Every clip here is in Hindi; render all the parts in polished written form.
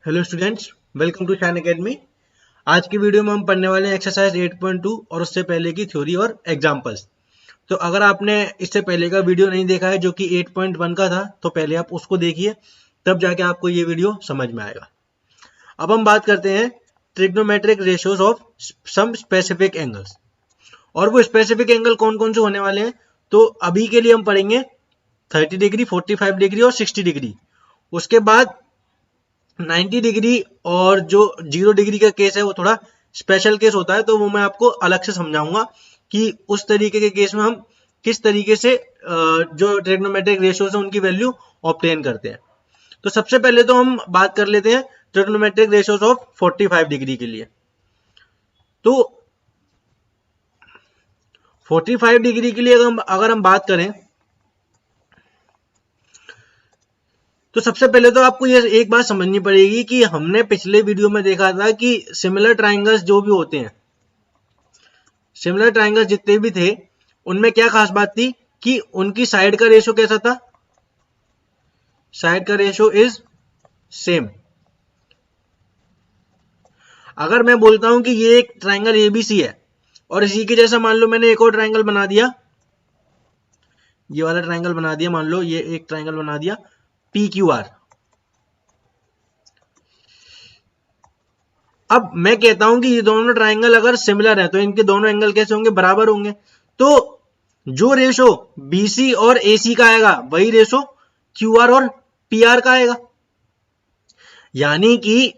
Hello students, welcome to Shine Academy. आज की वीडियो में हम पढ़ने वाले हैं एक्सरसाइज 8.2 और उससे पहले की थ्योरी और एग्जांपल्स। तो अगर आपने इससे पहले का वीडियो नहीं देखा है जो कि 8.1 का था, तो पहले आप उसको देखिए, तब जाके आपको ये वीडियो समझ में आएगा। अब हम बात करते हैं trigonometric ratios of some specific angles. और वो स्पेसिफिक एंगल कौन कौन से होने वाले हैं, तो अभी के लिए हम पढ़ेंगे 30 डिग्री, 45 डिग्री और 60 डिग्री। उसके बाद 90 डिग्री और जो 0 डिग्री का केस है वो थोड़ा स्पेशल केस होता है, तो वो मैं आपको अलग से समझाऊंगा कि उस तरीके के केस में हम किस तरीके से जो ट्रिग्नोमेट्रिक रेशियोज है उनकी वैल्यू ऑब्टेन करते हैं। तो सबसे पहले तो हम बात कर लेते हैं ट्रिग्नोमेट्रिक रेशियोज ऑफ 45 डिग्री के लिए। तो 45 डिग्री के लिए अगर हम बात करें, तो सबसे पहले तो आपको ये एक बात समझनी पड़ेगी कि हमने पिछले वीडियो में देखा था कि सिमिलर ट्राइंगल्स जो भी होते हैं, सिमिलर ट्राइंगल्स जितने भी थे, उनमें क्या खास बात थी कि उनकी साइड का रेशियो कैसा था। साइड का रेशियो इज सेम। अगर मैं बोलता हूं कि ये एक ट्राइंगल एबीसी है और इसी के जैसा मान लो मैंने एक और ट्राइंगल बना दिया, ये वाला ट्राइंगल बना दिया, मान लो ये एक ट्राइंगल बना दिया पी क्यू आर। अब मैं कहता हूं कि ये दोनों ट्राइंगल अगर सिमिलर है तो इनके दोनों एंगल कैसे होंगे, बराबर होंगे। तो जो रेशो बीसी और एसी का आएगा वही रेशो क्यूआर और पीआर का आएगा, यानी कि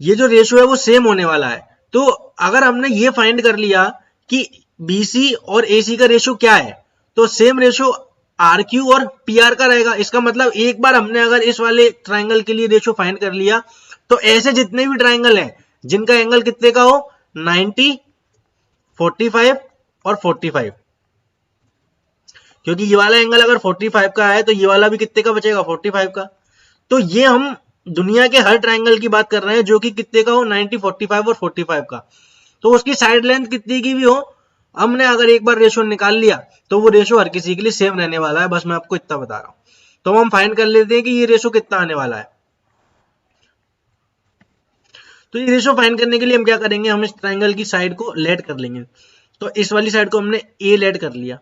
ये जो रेशो है वो सेम होने वाला है। तो अगर हमने ये फाइंड कर लिया कि बीसी और एसी का रेशो क्या है, तो सेम रेशो आर क्यू और पीआर का रहेगा। इसका मतलब एक बार हमने अगर इस वाले ट्राइंगल के लिए रेशो फाइंड कर लिया, तो ऐसे जितने भी ट्राइंगल हैं जिनका एंगल कितने का हो, 90, 45 और 45, क्योंकि ये वाला एंगल अगर 45 का है तो ये वाला भी कितने का बचेगा, 45 का। तो ये हम दुनिया के हर ट्राइंगल की बात कर रहे हैं जो कि कितने का हो, 90, 45 और 45 का। तो उसकी साइड लेंथ कितनी की भी हो, हमने अगर एक बार रेशो निकाल लिया तो वो रेशो हर किसी के लिए सेम रहने वाला है। बस मैं आपको इतना बता रहा हूं। तो हम फाइंड कर लेते हैं कि ये रेशो कितना आने वाला है। तो ये रेशो फाइंड करने के लिए हम क्या करेंगे, हम इस ट्राइंगल की साइड को लेट कर लेंगे। तो इस वाली साइड को हमने ए लेट कर लिया।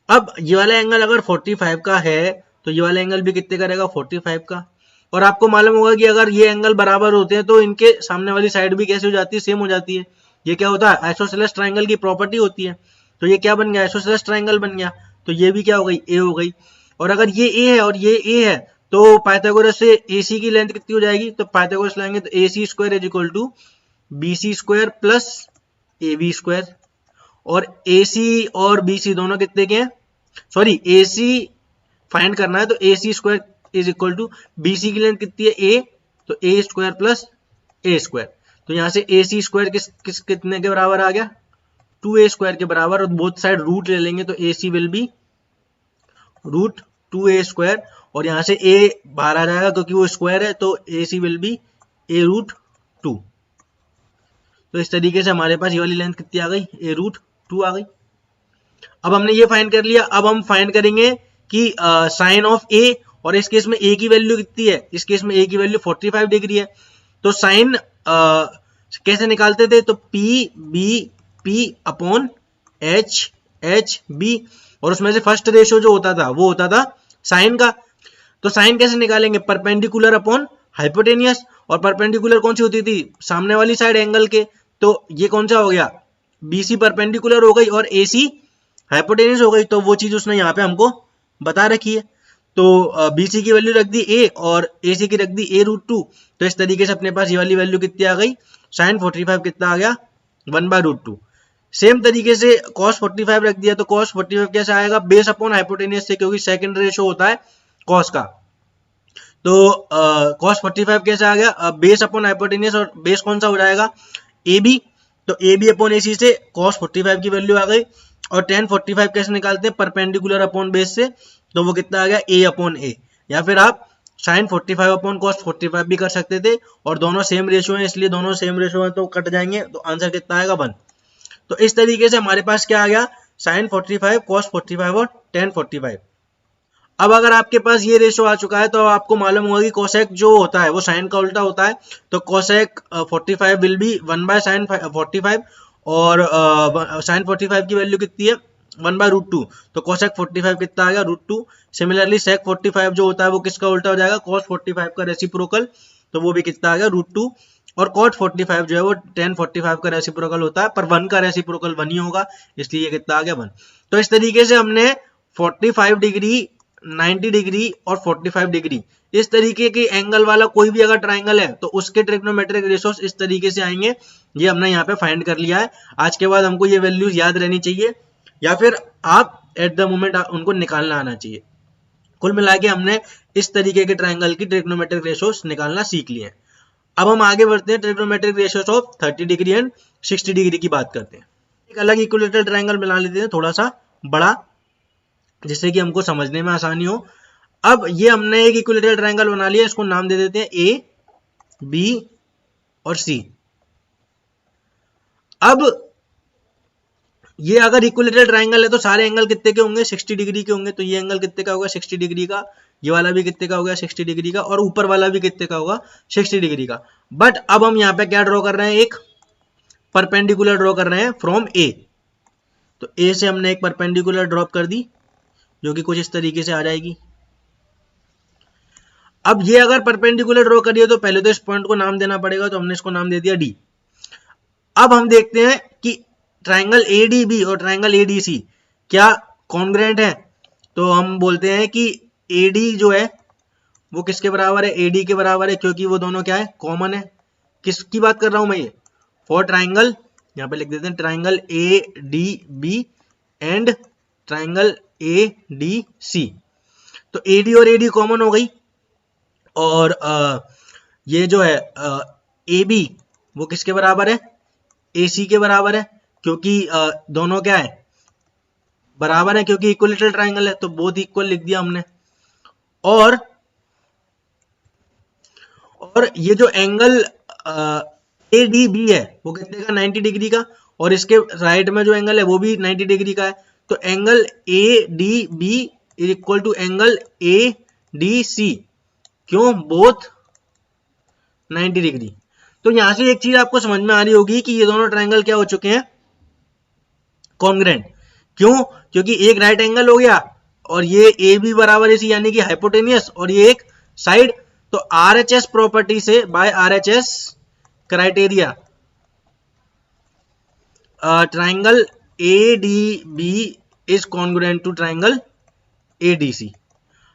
अब ये वाला एंगल अगर 45 का है तो ये वाला एंगल भी कितने का रहेगा, 45 का। और आपको मालूम होगा कि अगर ये एंगल बराबर होते हैं तो इनके सामने वाली साइड भी कैसे हो जाती है, सेम हो जाती है। ये क्या होता है, आइसोसेलेस ट्राइंगल की प्रॉपर्टी होती है। तो ये क्या बन गया, आइसोसेलेस ट्राइंगल बन गया। तो ये भी क्या हो गई, ए हो गई। और अगर ये ए है और ये ए है तो पाइथागोरस से एसी की लेंथ कितनी हो जाएगी, तो पाइथागोरस लाएंगे तो a c square is equal to b c square plus a b square. और ए सी और बी सी दोनों कितने के हैं, सॉरी ए सी फाइंड करना है, तो a c square is equal to b c की लेंथ कितनी है, ए, तो a square plus a square. तो यहां से ए सी स्क्वायर किस कितने के बराबर आ गया, 2a स्क्वायर के बराबर। और बोथ साइड रूट ले लेंगे तो a c will be root 2a square. और यहां से a बाहर आ जाएगा क्योंकि वो स्क्वायर है, तो a c will B a root 2। तो इस तरीके से हमारे पास ये वाली लेंथ कितनी आ गई, a रूट 2 आ गई। अब हमने ये फाइंड कर लिया। अब हम फाइंड करेंगे कि साइन ऑफ a, और इस केस में a की वैल्यू कितनी है, इस केस में a की वैल्यू 45 डिग्री है। तो साइन कैसे निकालते थे, तो P B P upon H H B, और उसमें से फर्स्ट रेशियो जो होता था वो होता था साइन का। तो साइन कैसे निकालेंगे, परपेंडिकुलर अपॉन हाइपोटेनियस। और परपेंडिकुलर कौन सी होती थी, सामने वाली साइड एंगल के। तो ये कौन सा हो गया, बीसी परपेंडिकुलर हो गई और एसी हाइपोटेनियस हो गई। तो वो चीज उसने यहाँ पे हमको बता रखी है। तो बीसी की वैल्यू रख दी ए और एसी की रख दी ए रूट 2। तो इस तरीके से अपने पास ये वाली वैल्यू कितनी आ गई, साइन 45 कितना आ गया, 1/√2। सेम तरीके से cos 45 रख दिया, तो cos 45 कैसे आएगा, बेस अपॉन हाइपोटेनियस से, क्योंकि सेकंड रेशो होता है cos का। तो cos 45 कैसे आ गया, बेस अपॉन हाइपोटेनियस, और बेस कौन सा हो जाएगा, ए बी। तो ए बी अपॉन ए सी से cos 45 की वैल्यू आ गई। और tan 45 कैसे निकालते हैं, परपेंडिकुलर अपॉन बेस से, तो वो कितना आ गया, ए अपॉन ए। या फिर आप साइन 45 अपॉन cos 45 भी कर सकते थे। और दोनों सेम रेशियो हैं, इसलिए दोनों सेम रेशियो हैं तो कट जाएंगे, तो आंसर कितना आएगा, 1। तो इस तरीके से हमारे पास क्या आ गया, साइन 45, cos 45 और tan 45। अब अगर आपके पास ये रेशो आ चुका है तो आपको मालूम होगा कि कोसेक जो होता है वो साइन का उल्टा होता है, तो कोसेक 45 विल बी 1/sin 45, और साइन 45 की वैल्यू कितनी है 1/√2, तो कोसेक 45 कितना आ गया √2। सिमिलरली सेक 45 जो होता है वो किसका उल्टा हो जाएगा cos 45 का रेसिप्रोकल, तो वो भी कितना आ गया √2, और cot 45 जो है वो tan 45 का रेसिप्रोकल होता है, पर 1 का रेसिप्रोकल 1 ही होगा, इसलिए ये कितना आ गया 1। तो इस तरीके से हमने 45 डिग्री, 90 डिग्री और 45 डिग्री इस तरीके के एंगल वाला कोई भी अगर ट्राइंगल है तो उसके ट्रिग्नोमेट्रिक रेशोस इस तरीके से आएंगे। ये हमने यहाँ पे फाइंड कर लिया है। आज के बाद हमको ये वैल्यूज याद रहनी चाहिए, या फिर आप एट द मोमेंट उनको निकालना आना चाहिए। कुल मिला के हमने इस तरीके के ट्राइंगल की ट्रिग्नोमेट्रिक रेशोस निकालना सीख लिए हैं। अब हम आगे बढ़ते हैं, trigonometric ratios of 30 degree and 60 degree की बात करते हैं। एक अलग इक्विलेटरल ट्राइंगल बना लेते हैं, थोड़ा सा बड़ा, जिससे कि हमको समझने में आसानी हो। अब ये हमने एक इक्विलेटरल ट्राइंगल बना लिया, इसको नाम दे देते हैं ए, बी और सी। अब ये अगर इक्विलेटरल ट्राइंगल है तो सारे एंगल कितने के होंगे 60 डिग्री के होंगे, तो ये एंगल कितने का होगा 60 डिग्री का, ये वाला भी कितने का होगा 60 डिग्री का, और ऊपर वाला भी कितने का होगा 60 डिग्री का। बट अब हम यहाँ पे क्या ड्रॉ कर रहे हैं, एक परपेंडिकुलर ड्रॉ कर रहे हैं फ्रॉम ए। तो ए से हमने एक परपेंडिकुलर ड्रॉप कर दी जो कि कुछ इस तरीके से आ जाएगी। अब ये अगर परपेंडिकुलर ड्रॉ करिए तो पहले तो इस पॉइंट को नाम देना पड़ेगा, तो हमने इसको नाम दे दिया डी। अब हम देखते हैं कि ट्राइंगल एडीबी और ट्राइंगल एडीसी क्या कॉन्ग्रेंट है। तो हम बोलते हैं कि एडी जो है वो किसके बराबर है, एडी के बराबर है, क्योंकि वो दोनों क्या है कॉमन है। किसकी बात कर रहा हूं मैं, ये फॉर ट्राइंगल, यहाँ पे लिख देते हैं triangle A D B and triangle A D C. तो एडी और एडी कॉमन हो गई, और ये जो है ए बी वो किसके बराबर है, ए सी के बराबर है, क्योंकि दोनों क्या है बराबर है, क्योंकि इक्विलेटरल ट्राइंगल है, तो बोथ इक्वल लिख दिया हमने। और ये जो एंगल ए डी बी है वो कितने का 90 डिग्री का, और इसके राइट में जो एंगल है वो भी 90 डिग्री का है। तो angle A D B is equal to angle A D C, क्यों बोथ 90 डिग्री। तो यहां से एक चीज आपको समझ में आ रही होगी कि ये दोनों ट्राइंगल क्या हो चुके हैं कॉन्ग्रेंट। क्यों, क्योंकि एक राइट एंगल हो गया और ये ए बी बराबर इसी यानी कि हाइपोटेनियस, और ये एक साइड। तो आरएचएस प्रॉपर्टी से by RHS criteria triangle A D B is congruent to triangle A D C.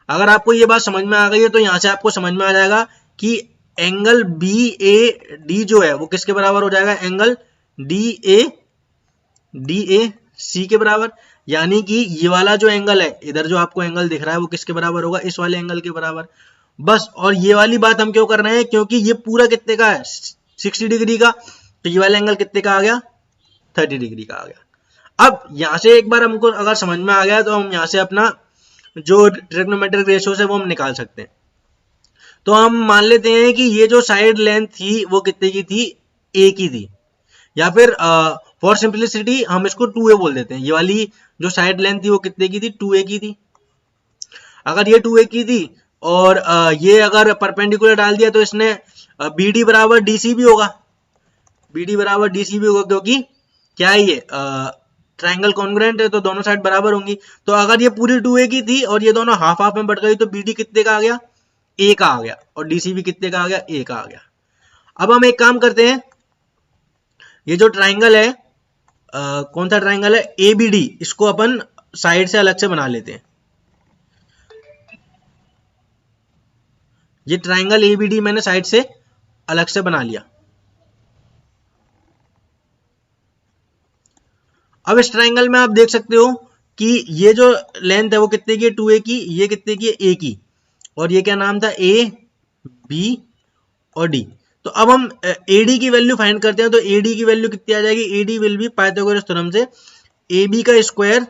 अगर आपको ये बात समझ में आ गई है तो यहां से आपको समझ में आ जाएगा कि एंगल बी ए डी जो है वो किसके बराबर हो जाएगा, एंगल डी ए सी के बराबर। यानी कि ये वाला जो एंगल है इधर जो आपको एंगल दिख रहा है वो किसके बराबर होगा, इस वाले एंगल के बराबर। बस, और ये वाली बात हम क्यों कर रहे हैं, क्योंकि ये पूरा कितने का है 60 डिग्री का, तो ये वाला एंगल कितने का आ गया 30 डिग्री का आ गया। अब यहां से एक बार हमको अगर समझ में आ गया तो हम यहां से अपना जो ट्रिग्नोमेट्रिक रेशियो है वो हम निकाल सकते हैं। तो हम मान लेते हैं कि ये जो साइड लेंथ थी वो कितने की थी, ए की थी, या फिर फॉर सिंप्लिसिटी हम इसको 2a बोल देते हैं। ये वाली जो साइड लेंथ थी वो कितने की थी, 2a की थी। अगर ये 2a की थी और ये अगर परपेंडिकुलर डाल दिया तो इसने BD बराबर DC भी होगा, BD बराबर DC भी होगा, क्योंकि क्या है ये ट्राइंगल कॉन्ग्रुएंट है तो दोनों साइड बराबर होंगी। तो अगर ये पूरी 2a की थी और ये दोनों हाफ हाफ में बढ़ गई तो BD कितने का आ गया, A का आ गया, और DC भी कितने का आ गया, A का आ गया। अब हम एक काम करते हैं, ये जो ट्राइंगल है कौन सा ट्राइंगल है ABD, इसको अपन साइड से अलग से बना लेते हैं। ये ट्राइंगल ABD मैंने साइड से अलग से बना लिया। अब इस ट्राइंगल में आप देख सकते हो कि ये जो लेंथ है वो कितने की है 2a की, ये कितने की है a की, और ये क्या नाम था a b और d। तो अब हम AD की वैल्यू फाइंड करते हैं। तो AD की वैल्यू कितनी आ जाएगी, AD will be Pythagoras theorem से AB का स्क्वायर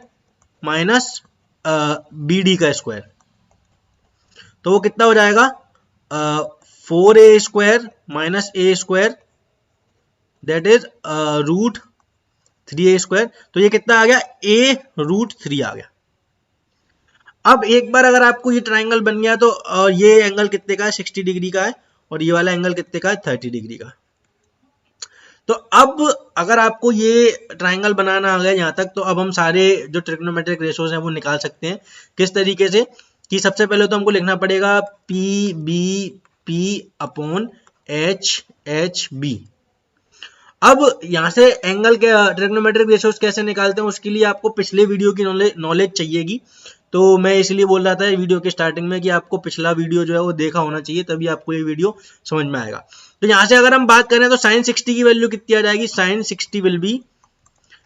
माइनस BD का स्क्वायर, तो वो कितना हो जाएगा 4a square minus a square that is root 3a square. तो ये कितना आ गया, a रूट 3 आ गया। अब एक बार अगर आपको ये ट्राइंगल बन गया तो ये एंगल कितने का है, 60 डिग्री का है, और ये वाला एंगल कितने का है, 30 डिग्री का। तो अब अगर आपको ये ट्राइंगल बनाना आ गया यहाँ तक, तो अब हम सारे जो ट्रिग्नोमेट्रिक रेशोज हैं वो निकाल सकते हैं। किस तरीके से कि सबसे पहले तो हमको लिखना पड़ेगा P B P upon H H B. अब यहाँ से एंगल के ट्रिग्नोमेट्रिक रेशोज कैसे निकालते हैं उसके लिए आपको पिछले वीडियो की नॉलेज चाहिएगी। तो मैं इसलिए बोल रहा था वीडियो के स्टार्टिंग में कि आपको पिछला वीडियो जो है वो देखा होना चाहिए, तभी आपको ये वीडियो समझ में आएगा। तो यहाँ से अगर हम बात करें तो साइन 60 की वैल्यू कितनी आ जाएगी, साइन 60 विल बी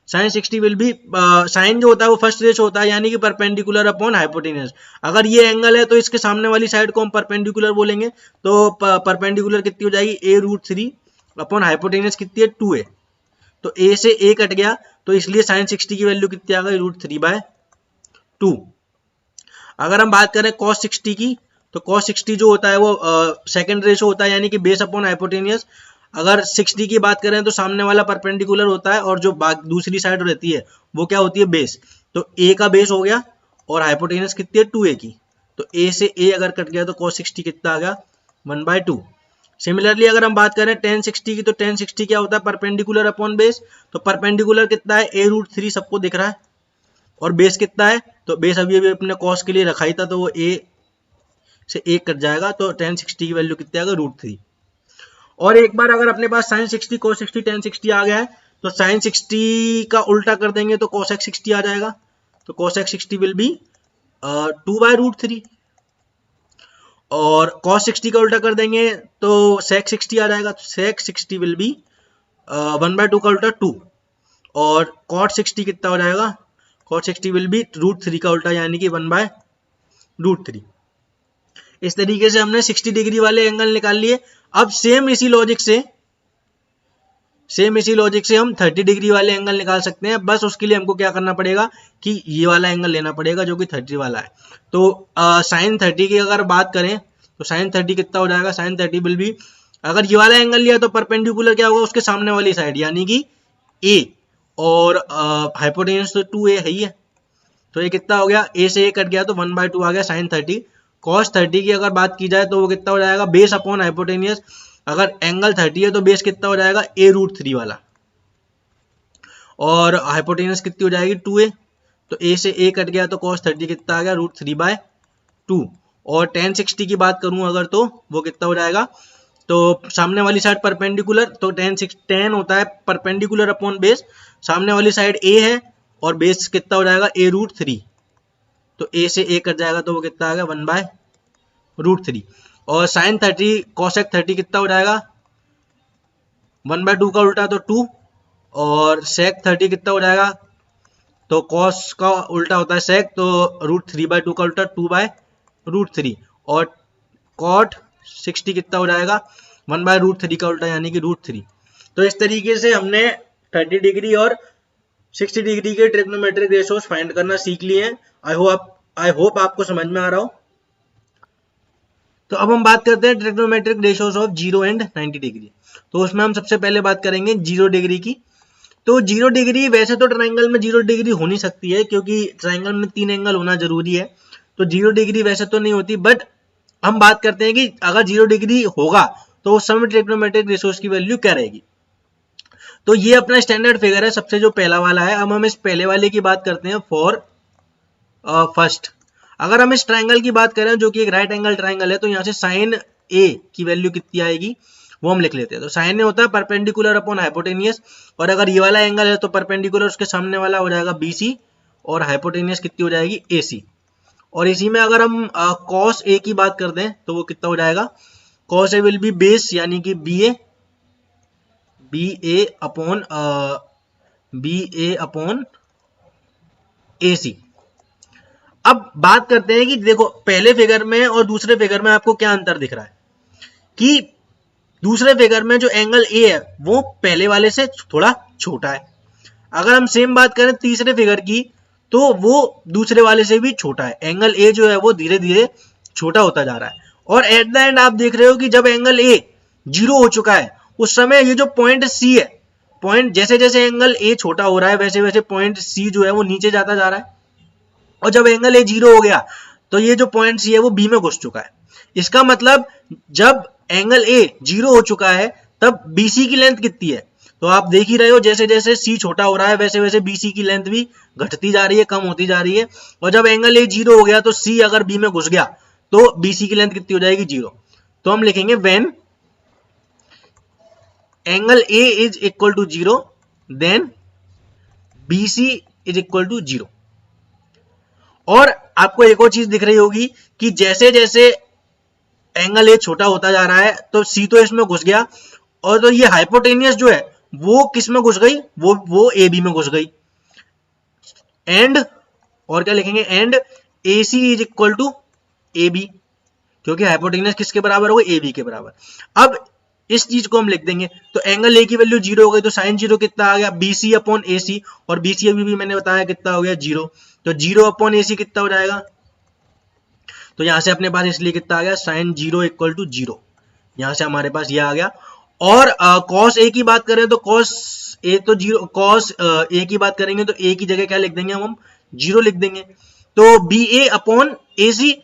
साइन जो होता है वो फर्स्ट रेशो होता है, यानी कि परपेंडिकुलर अपॉन हाइपोटेन्यूज। अगर ये एंगल है तो इसके सामने वाली साइड को हम परपेंडिकुलर बोलेंगे, तो परपेंडिकुलर कितनी हो जाएगी, a√3 अपॉन हाइपोटेन्यूज कितनी है, 2a। तो a से a कट गया, तो इसलिए साइन 60 की वैल्यू कितनी आ गई, √3/2। अगर हम बात करें cos 60 की, तो cos 60 जो होता है वो सेकंड रेशो होता है, यानी कि बेस अपॉन हाइपोटेन्यूज। अगर 60 की बात करें तो सामने वाला परपेंडिकुलर होता है और जो दूसरी साइड रहती है वो क्या होती है, बेस। तो a का बेस हो गया और हाइपोटेन्यूज कितनी है, 2a की। तो a से a अगर कट गया तो cos 60 कितना आ गया, 1/2। सिमिलरली अगर हम बात करें tan 60 की, तो tan 60 क्या होता है, परपेंडिकुलर अपॉन बेस। तो परपेंडिकुलर कितना है, a√3 सबको दिख रहा है, और बेस कितना है, तो बेस अभी अपने कॉस के लिए रखा ही था, तो वो a से 1 कट जाएगा, तो tan 60 की वैल्यू कितनी आ गई, √3। और एक बार अगर अपने पास sin 60 cos 60 tan 60 आ गया है, तो sin 60 का उल्टा कर देंगे तो cos 60 आ जाएगा। तो cos 60 विल बी 2/√3, और cos 60 का उल्टा कर देंगे तो sec 60 आ जाएगा। तो sec 60 विल बी 1/2 का उल्टा 2, और cot 60 कितना हो जाएगा, cot 60 विल बी √3 का उल्टा, यानी कि 1/√3। इस तरीके से हमने 60 डिग्री वाले एंगल निकाल लिए। अब सेम इसी लॉजिक से हम 30 डिग्री वाले एंगल निकाल सकते हैं। बस उसके लिए हमको क्या करना पड़ेगा कि ये वाला एंगल लेना पड़ेगा जो कि 30 वाला है। तो साइन 30 की अगर बात करें तो साइन 30 कितना हो जाएगा, साइन 30 विल बी, अगर ये वाला एंगल लिया तो परपेंडिकुलर क्या होगा, उसके सामने वाली साइड, यानी कि a, और हाइपोटेन्यूज तो 2a है ही है। तो ये कितना हो गया, a से a कट गया तो 1/2 आ गया साइन 30। cos 30 की अगर बात की जाए तो वो कितना हो जाएगा, बेस अपॉन हाइपोटेन्यूज। अगर एंगल 30 है तो बेस कितना हो जाएगा, a√3 वाला, और हाइपोटेन्यूज कितनी हो जाएगी, 2a। तो a से a कट गया तो cos 30 कितना आ गया, √3/2। और tan 60 की बात करूं अगर तो वो कितना हो जाएगा, तो सामने वाली साइड परपेंडिकुलर, तो tan होता है परपेंडिकुलर अपॉन बेस, सामने वाली साइड a है और बेस कितना हो जाएगा, a√3। तो a से a कट जाएगा तो वो कितना आ गया, 1/√3। और साइन 30 cosec 30 कितना हो जाएगा, 1/2 का उल्टा तो 2, और sec 30 कितना हो जाएगा, तो cos का उल्टा होता है sec, तो √3/2 का उल्टा 2/√3, और cot 60 कितना हो जाएगा, 1/√3 का उल्टा, यानी कि √3। तो इस तरीके से हमने 30 डिग्री और 60 डिग्री के ट्रिग्नोमेट्रिक रेशोज फाइंड करना सीख लिए हैं। आई होप आपको समझ में आ रहा हो। तो अब हम बात करते हैं trigonometric ratios of 0 and 90 degree. तो उसमें हम सबसे पहले बात करेंगे 0 डिग्री की। तो 0 डिग्री, वैसे तो ट्राइंगल में 0 डिग्री हो नहीं सकती है, क्योंकि ट्राइंगल में 3 एंगल होना जरूरी है। तो 0 डिग्री वैसे तो नहीं होती, बट हम बात करते हैं कि अगर 0 डिग्री होगा तो उस समय ट्रिग्नोमेट्रिक रेशोज की वैल्यू क्या रहेगी। तो ये अपना स्टैंडर्ड फिगर है, सबसे जो पहला वाला है। अब हम इस पहले वाले की बात करते हैं फॉर फर्स्ट। अगर हम इस ट्राइंगल की बात करें जो कि एक राइट एंगल ट्राइंगल है, तो यहाँ से साइन ए की वैल्यू कितनी आएगी वो हम लिख लेते हैं। तो साइन ए होता है परपेंडिकुलर अपॉन हाइपोटेनियस, और अगर ये वाला एंगल है तो परपेंडिकुलर उसके सामने वाला हो जाएगा बीसी, और हाइपोटेनियस कितनी हो जाएगी, एसी। और इसी में अगर हम कॉस ए की बात कर दें तो वो कितना हो जाएगा, cos A will be base, यानी कि B A upon A C. अब बात करते हैं कि देखो पहले फिगर में और दूसरे फिगर में आपको क्या अंतर दिख रहा है, कि दूसरे फिगर में जो एंगल ए है वो पहले वाले से थोड़ा छोटा है। अगर हम सेम बात करें तीसरे फिगर की, तो वो दूसरे वाले से भी छोटा है। एंगल ए जो है वो धीरे धीरे छोटा होता जा रहा है, और एट द एंड आप देख रहे हो कि जब एंगल ए 0 हो चुका है उस समय ये जो पॉइंट सी है, पॉइंट जैसे जैसे एंगल ए छोटा हो रहा है वैसे वैसे पॉइंट सी जो है वो नीचे जाता जा रहा है। और जब एंगल ए 0 हो गया तो ये जो पॉइंट सी है वो बी में घुस चुका है। इसका मतलब जब एंगल ए 0 हो चुका है तब बीसी की लेंथ कितनी है, तो आप देख ही रहे हो जैसे जैसे सी छोटा हो रहा है वैसे वैसे बीसी की लेंथ भी घटती जा रही है, कम होती जा रही है। और जब एंगल ए 0 हो गया तो सी अगर बी में घुस गया तो बीसी की लेंथ कितनी हो जाएगी, 0। तो हम लिखेंगे when angle A is equal to 0 then BC is equal to 0। और आपको एक और चीज दिख रही होगी कि जैसे जैसे एंगल ए छोटा होता जा रहा है तो सी तो इसमें घुस गया, और तो ये हाइपोटेनियस जो है वो किस में घुस गई, वो ए बी में घुस गई। एंड और क्या लिखेंगे, and A C is equal to A B, क्योंकि हाइपोटेनियस किसके बराबर होगा, ए बी के बराबर। अब इस चीज को हम लिख देंगे, तो एंगल ए की वैल्यू 0 हो गई तो साइन 0 कितना आ गया, बी सी अपॉन ए सी, और बी सी अभी भी मैंने बताया कितना हो गया 0, तो 0 अपॉन ए सी कितना हो जाएगा, तो यहां से अपने पास इसलिए कितना आ गया साइन 0 इक्वल टू 0, यहां से हमारे पास ये आ गया। और कॉस ए की बात करें तो कॉस ए तो 0, कॉस ए की बात करेंगे तो ए की जगह क्या लिख देंगे हम 0 लिख देंगे, तो बी ए अपॉन ए सी,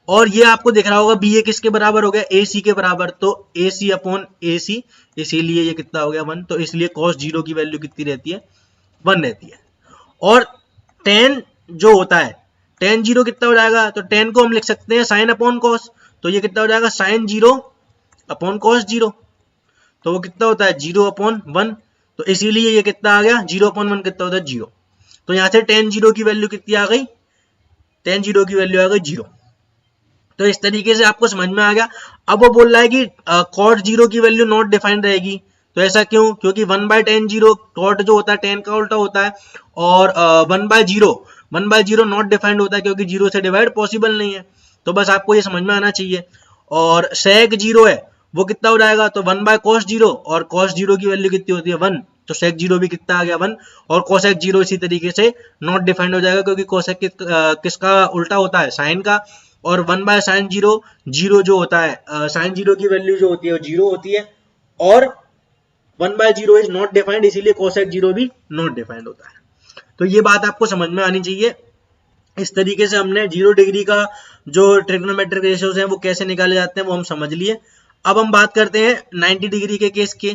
और ये आपको दिख रहा होगा बी ए किसके बराबर हो गया, ए सी के बराबर, तो ए सी अपॉन ए सी, इसीलिए ये कितना हो गया 1, तो इसलिए कॉस 0 की वैल्यू कितनी रहती है, 1 रहती है। और टेन जो होता है टेन 0 कितना हो जाएगा, तो टेन को हम लिख सकते हैं साइन अपॉन कॉस, तो ये कितना हो जाएगा साइन 0 अपॉन कॉस 0, तो वो कितना होता है 0 अपॉन 1, तो इसीलिए ये कितना आ गया 0 अपॉन 1 कितना होता है 0, तो यहां से टेन 0 की वैल्यू कितनी आ गई, टेन 0 की वैल्यू आ गई 0। तो इस तरीके से आपको समझ में आ गया। अब वो बोल रहा है कि कॉट 0 की वैल्यू नॉट डिफाइंड रहेगी, तो ऐसा क्यों, क्योंकि 1/tan 0 कॉट जो होता है tan का उल्टा होता है, और 1/0 नॉट डिफाइंड होता है क्योंकि 0 से डिवाइड पॉसिबल नहीं है। तो बस आपको ये समझ में आना चाहिए। और sec 0 है वो कितना हो जाएगा, तो 1/cos 0, और cos 0 की वैल्यू कितनी होती है 1, तो sec 0 भी कितना आ गया 1, और cosec 0 इसी तरीके से नॉट डिफाइंड हो जाएगा क्योंकि cosec किसका उल्टा होता है साइन का, और 1/sin 0 0 जो होता है साइन 0 की वैल्यू जो होती है वो 0 होती है, और 1/0 इज नॉट डिफाइंड, इसीलिए cosec 0 भी नॉट डिफाइंड होता है। तो ये बात आपको समझ में आनी चाहिए। इस तरीके से हमने 0 डिग्री का जो ट्रिग्नोमेट्रिक रेशियोज हैं वो कैसे निकाले जाते हैं वो हम समझ लिए। अब हम बात करते हैं 90 डिग्री के केस के।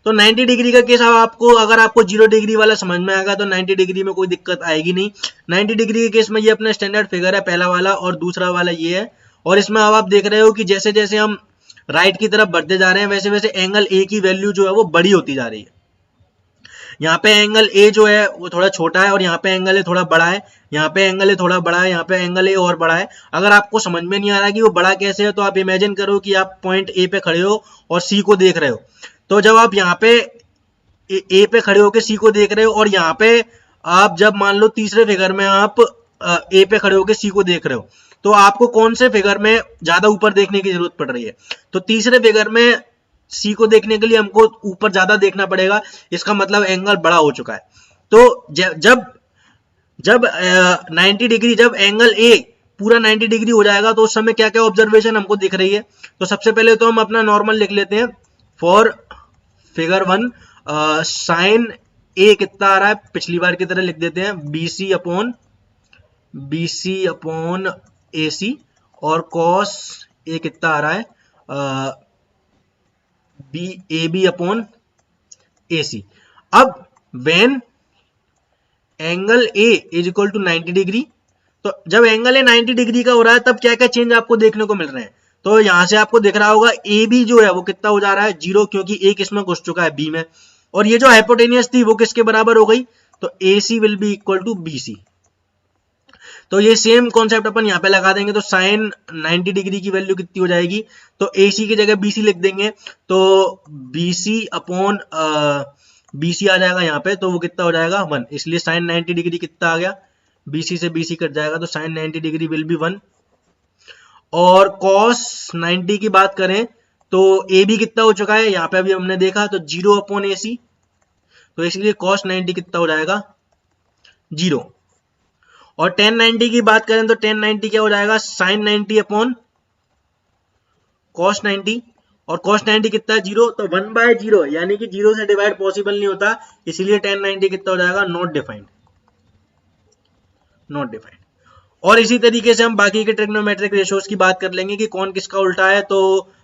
तो 90 डिग्री का केस आपको, अगर आपको 0 डिग्री वाला समझ में आएगा तो 90 डिग्री में कोई दिक्कत आएगी नहीं। 90 डिग्री के केस में ये अपना स्टैंडर्ड फिगर है पहला वाला, और दूसरा वाला ये है। और इसमें अब आप देख रहे हो कि जैसे जैसे हम राइट की तरफ बढ़ते जा रहे हैं वैसे वैसे एंगल ए की वैल्यू जो है वो बड़ी होती जा रही है। यहाँ पे एंगल ए जो है वो थोड़ा छोटा है, और यहाँ पे एंगल ए थोड़ा बड़ा है, यहाँ पे एंगल ए थोड़ा बड़ा है, यहाँ पे एंगल ए और बड़ा है। अगर आपको समझ में नहीं आ रहा कि वो बड़ा कैसे है, तो आप इमेजिन करो कि आप पॉइंट ए पे खड़े हो और सी को देख रहे हो। तो जब आप यहाँ पे ए पे खड़े होकर सी को देख रहे हो, और यहाँ पे आप जब मान लो तीसरे फिगर में आप ए पे खड़े होकर सी को देख रहे हो, तो आपको कौन से फिगर में ज्यादा ऊपर देखने की जरूरत पड़ रही है, तो तीसरे फिगर में सी को देखने के लिए हमको ऊपर ज्यादा देखना पड़ेगा। इसका मतलब एंगल बड़ा हो चुका है। तो जब जब 90 डिग्री, जब एंगल ए पूरा 90 डिग्री हो जाएगा तो उस समय क्या क्या ऑब्जर्वेशन हमको दिख रही है। तो सबसे पहले तो हम अपना नॉर्मल लिख लेते हैं। फॉर फिगर 1 साइन ए कितना आ रहा है, पिछली बार की तरह लिख देते हैं बीसी अपॉन ए सी, और कॉस ए कितना आ रहा है A B upon A C. अब when angle A is equal to 90 degree, तो जब एंगल ए 90 डिग्री का हो रहा है तब क्या क्या चेंज आपको देखने को मिल रहे हैं। तो यहां से आपको दिख रहा होगा ए बी जो है वो कितना हो जा रहा है 0, क्योंकि ए किसमें घुस चुका है बी में, और ये जो हाइपोटेनियस थी वो किसके बराबर हो गई, तो a c will be equal to b c. तो ये सेम कॉन्सेप्ट अपन यहाँ पे लगा देंगे, तो साइन 90 डिग्री की वैल्यू कितनी हो जाएगी, तो ए सी की जगह बी सी लिख देंगे, तो b c upon b c आ जाएगा यहाँ पे, तो वो कितना हो जाएगा 1, इसलिए साइन 90 डिग्री कितना आ गया, बी सी से बी सी कट जाएगा, तो साइन 90 डिग्री विल बी 1। और कॉस 90 की बात करें तो ए बी कितना हो चुका है, यहाँ पे अभी हमने देखा, तो 0 अपॉन ए सी, तो इसलिए कॉस 90 कितना हो जाएगा 0। और tan 90 की बात करें तो tan 90 क्या हो जाएगा, sin 90 अपॉन cos 90, और cos 90 कितना है 0, तो 1/0, यानी कि 0 से डिवाइड पॉसिबल नहीं होता, इसीलिए tan 90 कितना हो जाएगा नॉट डिफाइंड। और इसी तरीके से हम बाकी के ट्रिग्नोमेट्रिक रेशियोज की बात कर लेंगे कि कौन किसका उल्टा है। तो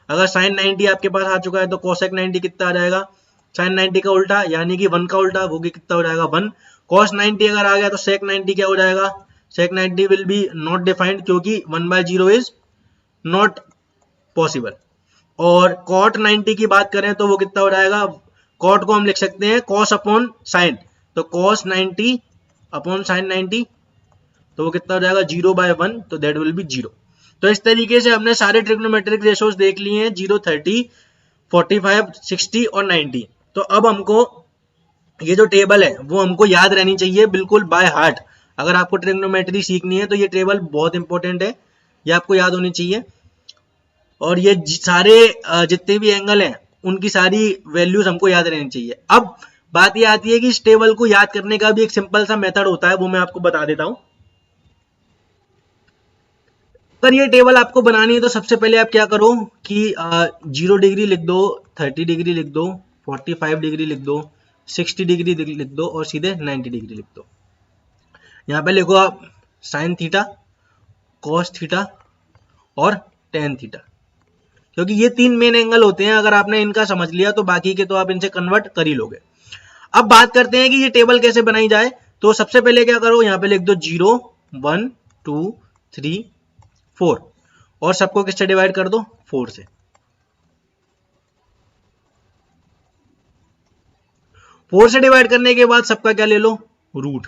अगर साइन 90 आपके पास आ चुका है तो कोसेक 90 कितना आ जाएगा, साइन 90 का उल्टा यानी कि 1 का उल्टा, वो भी कितना हो जाएगा 1। कॉस 90 अगर आ गया तो सेक 90 क्या हो जाएगा, सेक 90 विल बी नॉट डिफाइंड क्योंकि 1/0 इज नॉट पॉसिबल। और कॉट 90 की बात करें तो वो कितना हो जाएगा, कॉट को हम लिख सकते हैं कॉस अपॉन साइन, तो कॉस 90 अपॉन साइन 90 तो वो कितना हो जाएगा 0/1, तो दैट विल बी 0। तो इस तरीके से हमने सारे ट्रिग्नोमेट्रिक रेशियोज देख लिए हैं, 0, 30, 45, 60 और 90। तो अब हमको ये जो टेबल है वो हमको याद रहनी चाहिए बिल्कुल बाय हार्ट। अगर आपको ट्रिग्नोमेट्री सीखनी है तो ये टेबल बहुत इंपॉर्टेंट है, ये आपको याद होनी चाहिए। और ये सारे जितने भी एंगल हैं उनकी सारी वैल्यूज हमको याद रहनी चाहिए। अब बात ये आती है कि इस टेबल को याद करने का भी एक सिंपल सा मेथड होता है, वो मैं आपको बता देता हूं। अगर ये टेबल आपको बनानी है तो सबसे पहले आप क्या करो कि 0 डिग्री लिख दो, 30 डिग्री लिख दो, 45 डिग्री लिख दो, 60 डिग्री लिख दो और सीधे 90 डिग्री लिख दो। यहाँ पे लिखो आप साइन थीटा, कॉस थीटा और टेन थीटा, क्योंकि ये 3 मेन एंगल होते हैं। अगर आपने इनका समझ लिया तो बाकी के तो आप इनसे कन्वर्ट कर ही लोगे। अब बात करते हैं कि ये टेबल कैसे बनाई जाए। तो सबसे पहले क्या करो, यहाँ पे लिख दो 0, 1, 2, 3, 4 और सबको किससे डिवाइड कर दो, 4 से। 4 से डिवाइड करने के बाद सबका क्या ले लो, रूट।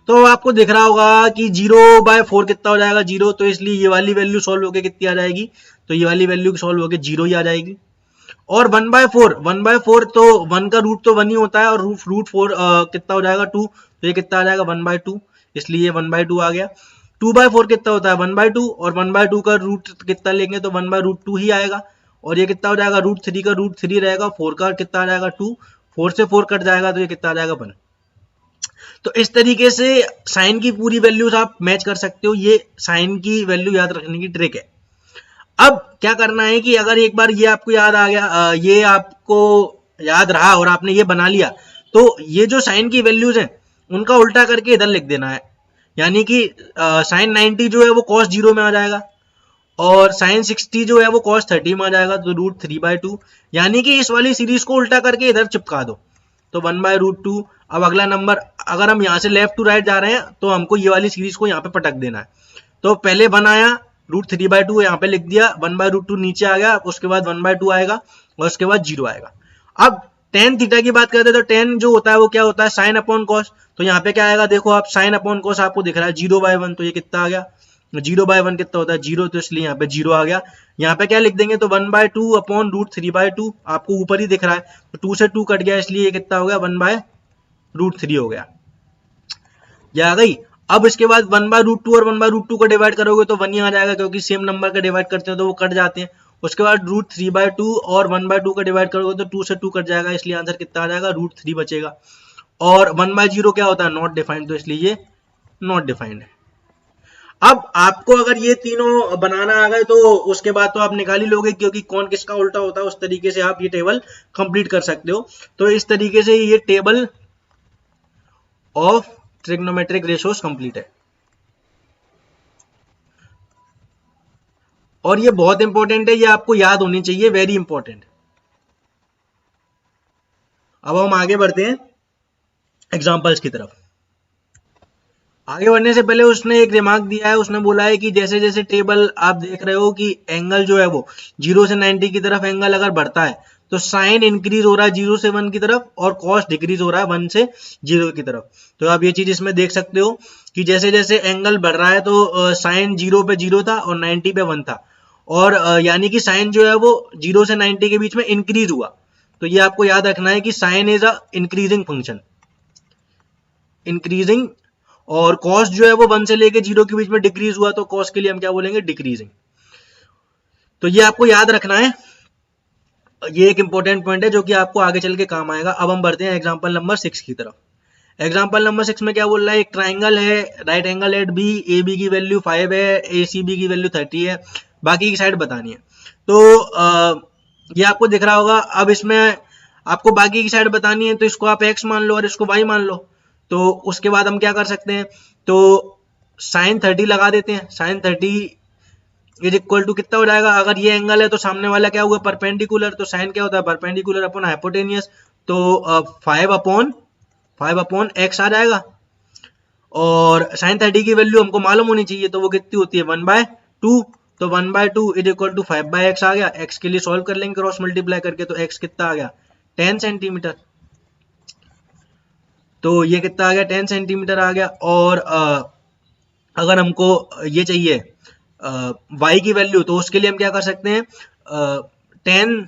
तो आपको दिख रहा होगा कि 0/4 कितना हो जाएगा 0, तो इसलिए ये वाली वैल्यू सॉल्व होके कितनी आ जाएगी, तो ये वाली वैल्यू सॉल्व होके 0 ही आ जाएगी। और 1/4 तो 1 का रूट तो 1 ही होता है और रूट 4 कितना हो जाएगा 2, तो ये कितना आ जाएगा 1/2, इसलिए 1/2 आ गया। 2/4 कितना होता है 1/2 और 1/2 का रूट कितना लेंगे तो 1/√2 ही आएगा। और ये कितना हो जाएगा √3 का √3 रहेगा, 4 का कितना आ जाएगा 2, 4 से 4 कट जाएगा तो ये कितना आ जाएगा 1। तो इस तरीके से साइन की पूरी वैल्यूज आप मैच कर सकते हो, ये साइन की वैल्यू याद रखने की ट्रिक है। अब क्या करना है कि अगर एक बार ये आपको याद आ गया, ये आपको याद रहा और आपने ये बना लिया, तो ये जो साइन की वैल्यूज हैं उनका उल्टा करके इधर लिख देना है। यानी कि साइन 90 जो है वो cos 0 में आ जाएगा और साइन 60 जो है वो cos 30 में आ जाएगा, तो √3/2। यानी कि इस वाली सीरीज को उल्टा करके इधर चिपका दो, तो 1/√2। अब अगला नंबर, अगर हम यहाँ से लेफ्ट टू राइट जा रहे हैं तो हमको ये वाली सीरीज को यहाँ पे पटक देना है। तो पहले 1 आया, √3/2 यहाँ पे लिख दिया, 1/√2 नीचे आ गया, उसके बाद 1/2 आएगा और उसके बाद 0 आएगा। अब टेन थीटा की बात करते हैं तो टेन जो होता है वो क्या होता है, साइन अपॉन कॉस। तो यहाँ पे क्या आएगा, देखो आप साइन अपॉन कॉस आपको दिख रहा है 0/1, तो ये कितना आ गया 0/1 कितना होता है 0, तो इसलिए यहाँ पे 0 आ गया। यहाँ पे क्या लिख देंगे तो 1/2 अपॉन √3/2, आपको ऊपर ही दिख रहा है, तो 2 से 2 कट गया, इसलिए ये कितना हो गया 1/√3 हो गया, ये आ गई। अब इसके बाद 1/√2 और 1/√2 को डिवाइड करोगे तो 1 ही आ जाएगा, क्योंकि सेम नंबर का डिवाइड करते हैं तो वो कट जाते हैं। उसके बाद √3/2 और 1/2 का डिवाइड करोगे तो 2 से 2 कट जाएगा, इसलिए आंसर कितना आ जाएगा √3 बचेगा। और 1/0 क्या होता है नॉट डिफाइंड, तो इसलिए ये नॉट डिफाइंड है। अब आपको अगर ये तीनों बनाना आ गए तो उसके बाद तो आप निकाल ही लोगे, क्योंकि कौन किसका उल्टा होता है उस तरीके से आप ये टेबल कंप्लीट कर सकते हो। तो इस तरीके से ये table of trigonometric ratios complete है। और ये बहुत इंपॉर्टेंट है, ये आपको याद होनी चाहिए, वेरी इंपॉर्टेंट। अब हम आगे बढ़ते हैं एग्जांपल्स की तरफ। आगे बढ़ने से पहले उसने एक रिमार्क दिया है, उसने बोला है कि जैसे जैसे टेबल आप देख रहे हो कि एंगल जो है वो 0 से 90 की तरफ एंगल अगर बढ़ता है तो साइन इंक्रीज हो रहा है 0 से 1 की तरफ और कॉस डिक्रीज हो रहा है 1 से 0 की तरफ। तो आप ये चीज इसमें देख सकते हो कि जैसे जैसे एंगल बढ़ रहा है तो साइन 0 पे 0 था और 90 पे 1 था, और यानी कि साइन जो है वो 0 से 90 के बीच में इंक्रीज हुआ। तो ये आपको याद रखना है कि sine is a increasing function, increasing, और कॉस जो है वो 1 से लेके 0 के बीच में डिक्रीज हुआ, तो कॉस के लिए हम क्या बोलेंगे डिक्रीजिंग। तो ये आपको याद रखना है, ये एक इंपॉर्टेंट पॉइंट है जो कि आपको आगे चल के काम आएगा। अब हम बढ़ते हैं एग्जांपल नंबर 6 की तरफ। एग्जांपल नंबर 6 में क्या बोल रहा है, एक ट्राइंगल है, right angle at B, A B की वैल्यू 5 है, ए सी बी की वैल्यू 30 है, बाकी की साइड बतानी है। तो ये आपको दिख रहा होगा। अब इसमें आपको बाकी की साइड बतानी है तो इसको आप x मान लो और इसको y मान लो। तो उसके बाद हम क्या कर सकते हैं, तो साइन 30 लगा देते हैं। साइन 30 इज इक्वल टू कितना हो जाएगा, अगर ये एंगल है तो सामने वाला क्या हुआ, परपेंडिकुलर, तो साइन क्या होता है, परपेंडिकुलर अपॉन हाइपोटेनियस, तो 5 अपॉन एक्स आ जाएगा। और साइन 30 की वैल्यू हमको मालूम होनी चाहिए, तो वो कितनी होती है 1/2, तो 1/2 इज इक्वल टू 5/x आ गया। x के लिए सॉल्व कर लेंगे क्रॉस मल्टीप्लाई करके, तो x कितना आ गया 10 सेंटीमीटर, तो ये कितना आ गया 10 सेंटीमीटर आ गया। और अगर हमको ये चाहिए y की वैल्यू, तो उसके लिए हम क्या कर सकते हैं, 10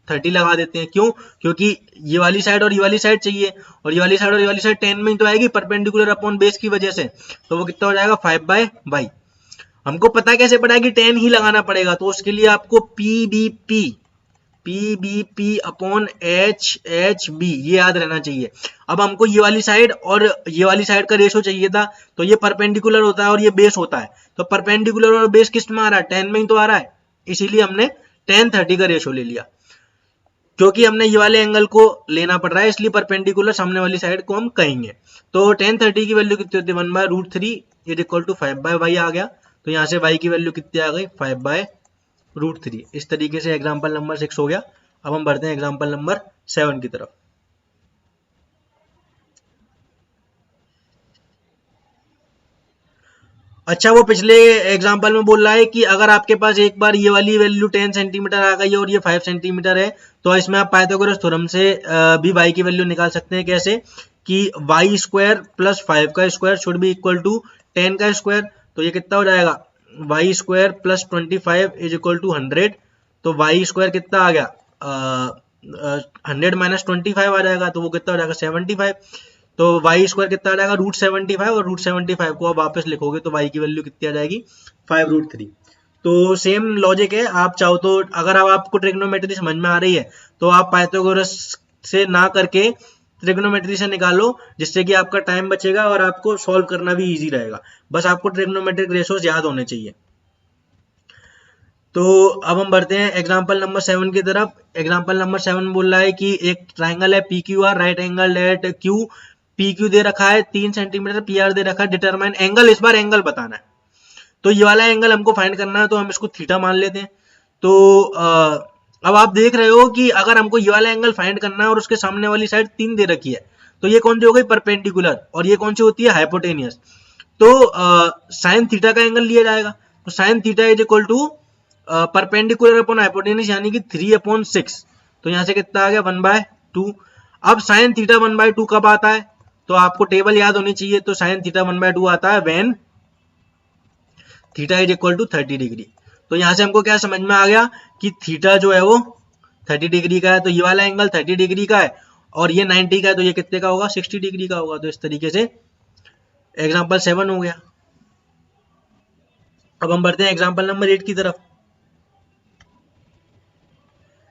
30 लगा देते हैं। क्यों, क्योंकि ये वाली साइड और ये वाली साइड चाहिए, और ये वाली साइड और ये वाली साइड 10 में ही तो आएगी परपेंडिकुलर अपॉन बेस की वजह से, तो वो कितना हो जाएगा 5/y। हमको पता कैसे पड़ा है कि 10 ही लगाना पड़ेगा, तो उसके लिए आपको पी अपॉन एच बी ये याद रहना चाहिए। अब हमको ये वाली साइड और ये वाली साइड का रेशो चाहिए था, तो ये परपेंडिकुलर होता है और ये बेस होता है, तो परपेंडिकुलर और बेस किस में आ रहा है, 10 में ही तो आ रहा है, इसीलिए हमने 10/30 का रेशो ले लिया। क्योंकि हमने ये वाले एंगल को लेना पड़ रहा है, इसलिए परपेंडिकुलर सामने वाली साइड को हम कहेंगे। तो 10/30 की वैल्यू कितनी होती है 1/√3 इज इक्वल टू 5/y आ गया। तो यहाँ से y की वैल्यू कितनी आ गई 5/√3। इस तरीके से एग्जाम्पल नंबर 6 हो गया। अब हम बढ़ते हैं एग्जाम्पल नंबर 7 की तरफ। अच्छा, वो पिछले एग्जाम्पल में बोल रहा है कि अगर आपके पास एक बार ये वाली वैल्यू 10 सेंटीमीटर आ गई और ये 5 सेंटीमीटर है, तो इसमें आप पाइथागोरस थ्योरम से भी y की वैल्यू निकाल सकते हैं। कैसे कि y स्क्वायर प्लस 5 का square should be equal to 10 का स्क्वायर, तो ये कितना हो जाएगा y square plus 25 is equal to 100, तो y स्क्वायर कितना आ गया 100 माइनस 25 आ जाएगा, तो वो कितना हो जाएगा 75। तो y स्क्वायर कितना आ जाएगा √75, और √75 को आप वापस लिखोगे तो y की वैल्यू कितनी आ जाएगी 5√3। तो सेम लॉजिक है, आप चाहो तो अगर आपको ट्रिग्नोमेट्री समझ में आ रही है तो आप पाइथागोरस से ना करके ट्रिग्नोमेट्री से निकालो, जिससे कि आपका टाइम बचेगा और आपको सॉल्व करना भी इजी रहेगा। बस आपको ट्रिग्नोमेट्रिक रेशोज याद होने चाहिए। तो अब हम बढ़ते हैं एग्जाम्पल नंबर 7 की तरफ। एग्जाम्पल नंबर 7 बोल रहा है कि एक ट्राइंगल है p q r, right angle at q, p q दे रखा है 3 सेंटीमीटर, पी आर दे रखा है, डिटरमाइन एंगल, इस बार एंगल बताना है। तो ये वाला एंगल हमको फाइंड करना है, तो हम इसको थीटा मान लेते हैं। तो अब आप देख रहे हो कि अगर हमको ये वाला एंगल फाइंड करना है और उसके सामने वाली साइड 3 दे रखी है, तो ये कौन सी हो गई परपेंडिकुलर, और ये कौन सी होती है हाइपोटेनियस। तो साइन थीटा का एंगल लिया जाएगा, तो sine theta is equal to perpendicular upon hypotenuse यानी कि 3/6, तो यहाँ से कितना आ गया 1/2। अब साइन थीटा 1/2 कब आता है, तो आपको टेबल याद होनी चाहिए। तो साइन थीटा 1/2 आता है when theta is equal to 30 degree. तो यहाँ से हमको क्या समझ में आ गया कि थीटा जो है वो 30 डिग्री का है, तो ये वाला एंगल 30 डिग्री का है, और ये 90 का है, तो ये कितने का होगा 60 डिग्री का होगा। तो इस तरीके से एग्जाम्पल 7 हो गया। अब हम बढ़ते हैं एग्जाम्पल नंबर 8 की तरफ।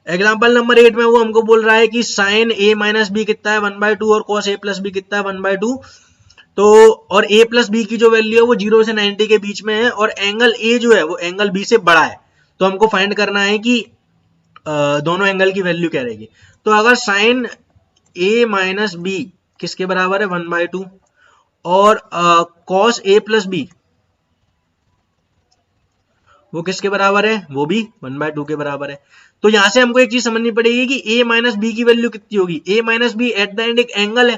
एग्जाम्पल नंबर 8 में वो हमको बोल रहा है कि साइन a माइनस बी कितना है 1/2 और कॉस a प्लस बी कितना है 1/2। तो और a प्लस बी की जो वैल्यू है वो 0 से 90 के बीच में है, और एंगल a जो है वो एंगल b से बड़ा है। तो हमको फाइंड करना है कि दोनों एंगल की वैल्यू क्या रहेगी। तो अगर साइन a माइनस बी किसके बराबर है 1/2, और कॉस a प्लस बी वो किसके बराबर है, वो भी 1/2 के बराबर है। तो यहां से हमको एक चीज समझनी पड़ेगी कि a माइनस बी की वैल्यू कितनी होगी। a minus B at the end एक एंगल है,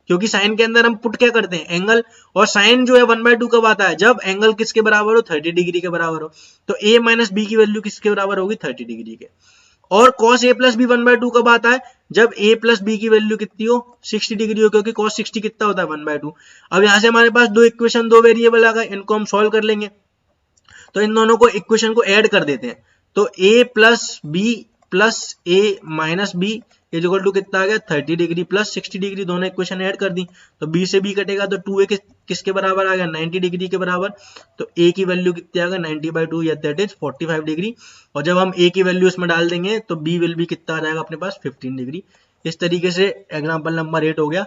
क्योंकि साइन के अंदर हम पुट क्या करते हैं एंगल, और साइन जो है 1/2 कब आता है जब एंगल किसके बराबर हो 30 डिग्री के बराबर हो। तो a माइनस बी की वैल्यू किसके बराबर होगी 30 डिग्री के। और cos a प्लस बी 1/2 कब आता है जब a प्लस बी की वैल्यू कितनी हो 60 डिग्री हो, क्योंकि cos 60 कितना होता है 1/2। अब यहाँ से हमारे पास दो इक्वेशन दो वेरिएबल आ गए, इनको हम सॉल्व कर लेंगे। तो इन दोनों को इक्वेशन को ऐड कर देते हैं। तो a plus B plus a minus B is equal to कितना आ गया 30 डिग्री प्लस 60 डिग्री, दोनों इक्वेशन ऐड कर दी। तो b से b कटेगा तो 2a किसके बराबर आ गया 90 डिग्री के बराबर। तो a की वैल्यू कितनी आ गया 90/2 या दैट इज 45 डिग्री। और जब हम a की वैल्यू इसमें डाल देंगे तो b विल भी कितना आ जाएगा अपने पास 15 डिग्री। इस तरीके से एग्जाम्पल नंबर 8 हो गया।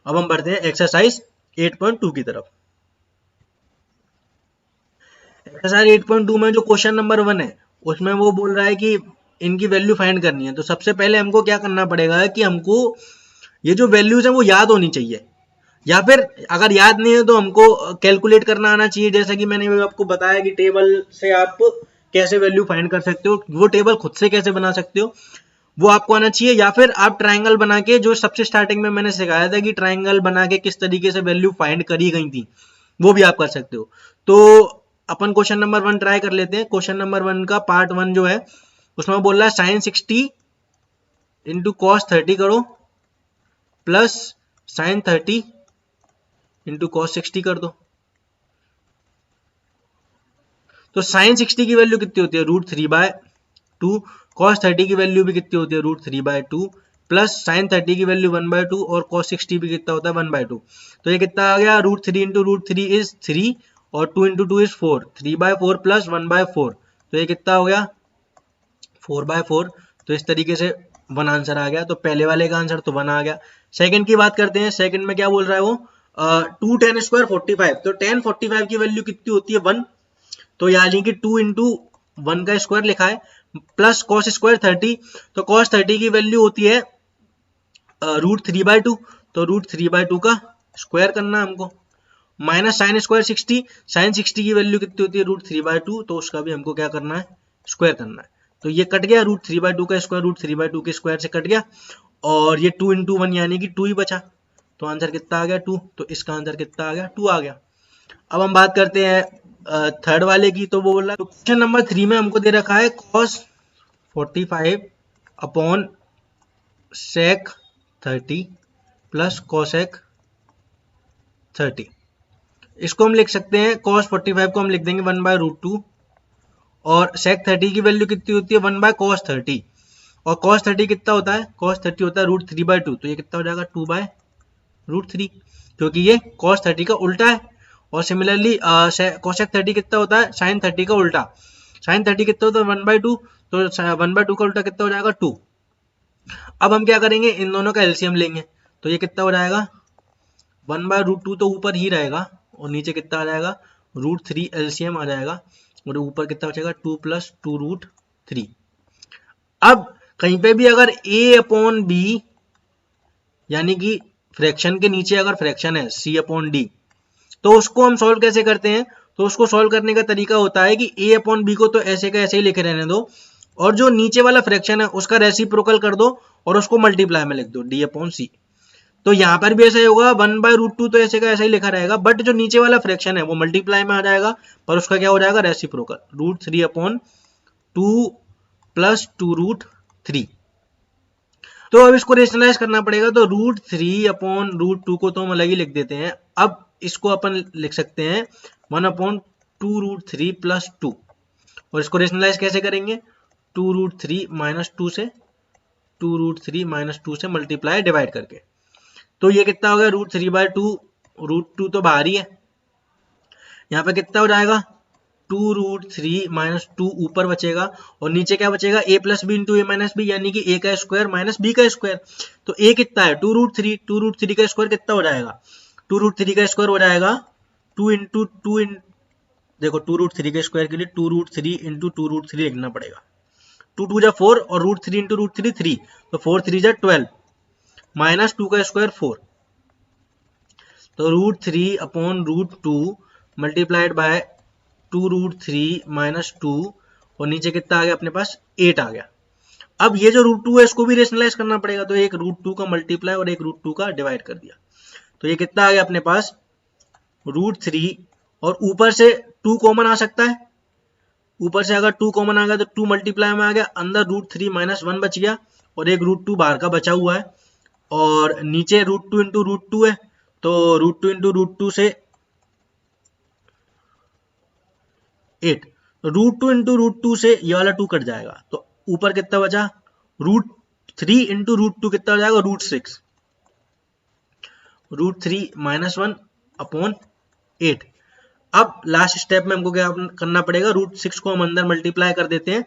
अब हम बढ़ते हैं एक्सरसाइज 8.2 की तरफ। एक्सरसाइज 8.2 में जो क्वेश्चन नंबर 1 है उसमें वो बोल रहा है कि इनकी वैल्यू फाइंड करनी है। तो सबसे पहले हमको क्या करना पड़ेगा कि हमको ये जो वैल्यूज है वो याद होनी चाहिए। या फिर अगर याद नहीं है तो हमको कैलकुलेट करना आना चाहिए, जैसा कि मैंने आपको बताया कि टेबल से आप कैसे वैल्यू फाइंड कर सकते हो, वो टेबल खुद से कैसे बना सकते हो वो आपको आना चाहिए। या फिर आप ट्राइंगल बना के, जो सबसे स्टार्टिंग में मैंने सिखाया था कि ट्राइंगल बना के किस तरीके से वैल्यू फाइंड करी गई थी, वो भी आप कर सकते हो। तो अपन क्वेश्चन नंबर 1 ट्राई कर लेते हैं। क्वेश्चन नंबर 1 का पार्ट 1 जो है उसमें बोल रहा है साइन 60 इंटू कॉस 30 करो प्लस साइन 30 इंटू कॉस 60 कर दो। तो साइन 60 की वैल्यू कितनी होती है, √3/2। कॉस 30 की वैल्यू भी कितनी होती है, √3/2 प्लस साइन 30 की वैल्यू 1/2 और cos 60 भी कितना होता है 1/2। तो ये कितना आ गया, √3 इंटू √3 इज 3 और 2 इंटू 2 इज 4, 3/4 प्लस 1/4। तो ये कितना हो गया 4/4। तो इस तरीके से 1 आंसर आ गया। तो पहले वाले का आंसर तो 1 आ गया। सेकंड की बात करते हैं। सेकंड में क्या बोल रहा है वो, 2 10 स्क्वायर 45। तो 10 45 की वैल्यू कितनी होती है 1। तो यानी कि 2 इंटू 1 का स्क्वायर लिखा है प्लस कॉस स्क्वायर 30। तो कॉस 30 की वैल्यू होती है √3/2। तो √3/2 का स्क्वायर करना है हमको, माइनस साइन स्क्वायर 60। साइन 60 की वैल्यू कितनी होती है √3/2, तो उसका भी हमको क्या करना है, स्क्वायर करना है। तो ये कट गया, √3/2 का स्क्वायर √3/2 के स्क्वायर से कट गया और ये 2 इंटू 1 यानी कि 2 ही बचा। तो आंसर कितना आ गया 2। तो इसका आंसर कितना आ गया 2 आ गया। अब हम बात करते हैं थर्ड वाले की। तो वो बोल रहा है क्वेश्चन नंबर 3 में हमको दे रखा है cos 45 upon sec 30 plus cosec 30। इसको हम लिख सकते हैं, cos 45 को हम लिख देंगे 1/√2 और sec 30 की वैल्यू कितनी होती है 1/cos 30। और cos 30 कितना होता है, cos 30 होता है √3/2। तो ये कितना हो जाएगा 2/√3, क्योंकि ये cos 30 का उल्टा है। और सिमिलरली cosec 30 कितना होता है sin 30 का उल्टा। sin 30 कितना होता है 1/2। तो 1/2 का उल्टा कितना हो जाएगा 2। अब हम क्या करेंगे, इन दोनों का एलसीएम लेंगे। तो ये कितना हो जाएगा 1/√2 तो ऊपर ही रहेगा और नीचे कितना आ जाएगा √3 एलसीएम आ जाएगा और ऊपर कितना बचेगा 2 प्लस 2√3। अब कहीं पे भी अगर a अपॉन b यानी कि फ्रैक्शन के नीचे अगर फ्रैक्शन है c अपॉन d, तो उसको हम सॉल्व कैसे करते हैं। तो उसको सॉल्व करने का तरीका होता है कि a अपॉन b को तो ऐसे का ऐसे ही लिखे रहने दो और जो नीचे वाला फ्रैक्शन है उसका रेसिप्रोकल कर दो और उसको मल्टीप्लाई में लिख दो d अपॉन c। तो यहाँ पर भी ऐसा ही होगा 1/√2 तो ऐसे का ऐसा ही लिखा रहेगा, बट जो नीचे वाला फ्रैक्शन है वो मल्टीप्लाई में आ जाएगा पर उसका क्या हो जाएगा रेसिप्रोकल, √3/2 प्लस 2√3। तो अब इसको रेशनलाइज करना पड़ेगा। तो √3/√2 को तो हम अलग ही लिख देते हैं। अब इसको अपन लिख सकते हैं 1/2√3 प्लस 2 और इसको रेशनलाइज कैसे करेंगे 2√3 माइनस 2 से 2√3 माइनस 2 से मल्टीप्लाई डिवाइड करके। तो ये कितना हो गया √3/2, √2 तो बाहर ही है, यहाँ पे कितना हो जाएगा 2√3 माइनस 2 ऊपर बचेगा और नीचे क्या बचेगा a plus B into A minus B यानी कि a का स्क्वायर माइनस b का स्क्वायर। तो a कितना है 2√3, 2√3 का स्क्वायर कितना हो जाएगा 2√3 का स्क्वायर हो जाएगा 2 इंटू 2 देखो 2√3 के स्क्वायर के लिए 2√3 इंटू 2√3 लिखना पड़ेगा। 2 2 जा 4 और √3 इंटू √3 3, तो 4 3 जा 12 माइनस 2 का स्क्वायर 4। तो √3/√2 मल्टीप्लाइड बाय 2√3 माइनस 2 और नीचे कितना आ गया अपने पास 8 आ गया। अब ये जो √2 है इसको भी रेशनलाइज करना पड़ेगा। तो एक √2 का मल्टीप्लाई और एक √2 का डिवाइड कर दिया। तो ये कितना आ गया अपने पास √3 और ऊपर से 2 कॉमन आ सकता है। ऊपर से अगर 2 कॉमन आ गया तो 2 मल्टीप्लाई में आ गया, अंदर √3 माइनस 1 बच गया और एक √2 बाहर का बचा हुआ है और नीचे √2 इंटू √2 है। तो √2 इंटू √2 से 8, √2 इंटू √2 से ये वाला 2 कट जाएगा तो ऊपर कितना बचा √3 इंटू √2 कितना हो जाएगा √6, √3 माइनस 1 अपॉन 8। अब लास्ट स्टेप में हमको क्या करना पड़ेगा √6 को हम अंदर मल्टीप्लाई कर देते हैं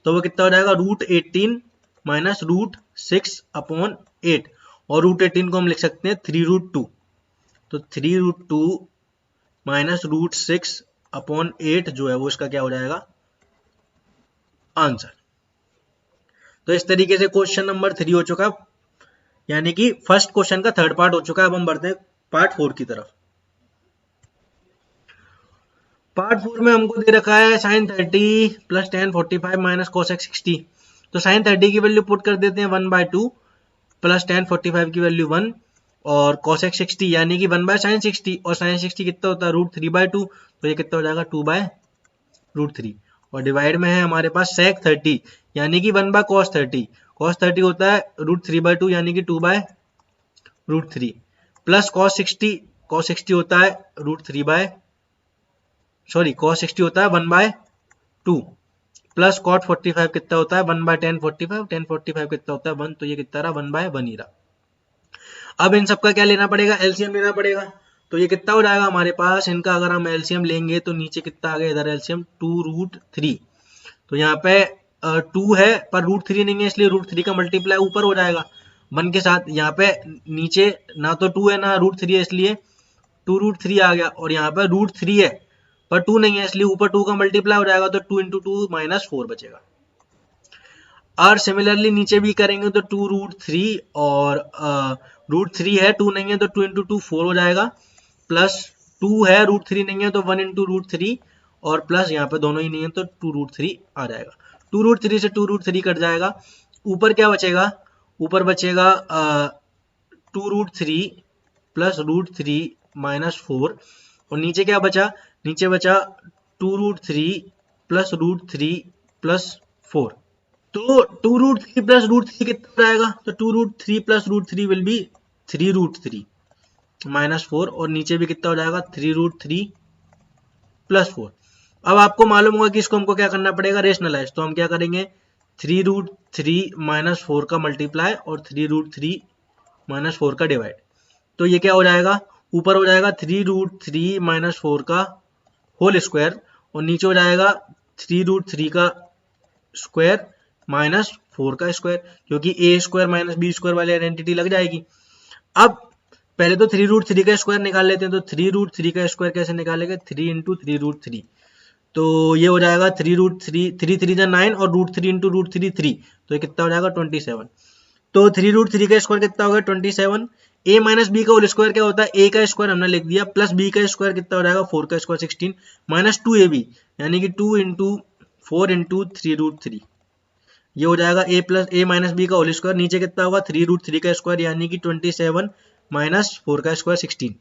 तो वो कितना हो जाएगा √18 माइनस √6 अपॉन 8 और √18 को हम लिख सकते हैं 3√2। तो 3√2 माइनस √6 अपॉन 8 जो है वो इसका क्या हो जाएगा आंसर। तो इस तरीके से क्वेश्चन नंबर 3 हो चुका, यानी कि फर्स्ट क्वेश्चन का थर्ड पार्ट हो चुका है। अब हम बढ़ते हैं पार्ट 4 की तरफ। पार्ट 4 में हमको दे रखा है sine 30 plus ten 45 minus cosec 60। तो साइन 30 की वैल्यू पुट कर देते हैं 1/2 प्लस टेन 45 की वैल्यू 1 और कोसेक 60 यानी कि 1/sin 60 और sin 60 कितना होता है √3/2, तो ये कितना हो जाएगा 2/√3 और डिवाइड में है हमारे पास sec 30 यानी कि 1/cos 30। cos 30 होता है √3/2 यानी कि 2/√3 प्लस cos 60 होता है cos 60 होता है 1/2 प्लस cot 45 कितना होता है 1/tan 45, tan 45 कितना होता है 1, तो ये कितना रहा 1/1 ही रहा। अब इन सबका क्या लेना पड़ेगा, एलसीएम लेना पड़ेगा। तो ये कितना हो जाएगा हमारे पास, इनका अगर हम एलसीएम लेंगे तो नीचे कितना आ गया इधर एलसीएम 2√3। तो यहाँ पे 2 है पर √3 नहीं है इसलिए √3 का मल्टीप्लाई ऊपर हो जाएगा 1 के साथ। यहाँ पे नीचे ना तो 2 है ना √3 है इसलिए 2√3 आ गया और यहाँ पे √3 है पर 2 नहीं है इसलिए ऊपर 2 का मल्टीप्लाई हो जाएगा तो 2 × 2 -4 बचेगा। और सिमिलरली नीचे भी करेंगे तो 2√3 और √3 है 2 नहीं है तो 2 × 2 4 हो जाएगा प्लस 2 है √3 नहीं है तो 1 × √3 और प्लस यहाँ पे दोनों ही नहीं है तो 2√3 आ जाएगा। 2√3 से 2√3 कट जाएगा, ऊपर क्या बचेगा, ऊपर बचेगा 2√3 प्लस √3 -4 और नीचे क्या बचा, नीचे बचा 2√3 प्लस √3 प्लस 4। तो 2√3 प्लस √3 कितना आएगा, तो 2√3 प्लस √3 विल बी 3√3 -4 और नीचे भी कितना हो जाएगा 3√3 प्लस 4। अब आपको मालूम होगा कि इसको हमको क्या करना पड़ेगा रेशनलाइज, तो हम क्या करेंगे 3√3 -4 का मल्टीप्लाई और 3√3 -4 का डिवाइड। तो ये क्या हो जाएगा, ऊपर हो जाएगा 3√3 -4 का होल स्क्वायर और नीचे हो जाएगा 3√3 का स्क्वायर -4 का स्क्वायर, क्योंकि a square minus B square वाली आइडेंटिटी लग जाएगी। अब पहले तो 3√3 का स्क्वायर निकाल लेते हैं, तो 3√3 का स्क्वायर कैसे निकालेंगे 3 × 3√3, तो ये हो जाएगा 3√3 3 3 जा 9 और √3 × √3 3, तो ये कितना हो जाएगा 27। तो 3√3 का स्क्वायर कितना होगा 27। a माइनस बी का होल स्क्वायर क्या होता है, a का स्क्वायर हमने लिख दिया प्लस b का स्क्वायर कितना हो जाएगा 4 का स्क्वायर 16 माइनस 2ab यानी कि 2 × 4 × 3√3, ये हो जाएगा a माइनस बी का होल स्क्वायर, नीचे कितना होगा 3√3 का स्क्वायर यानी कि 27 माइनस 4 का स्क्वायर 16।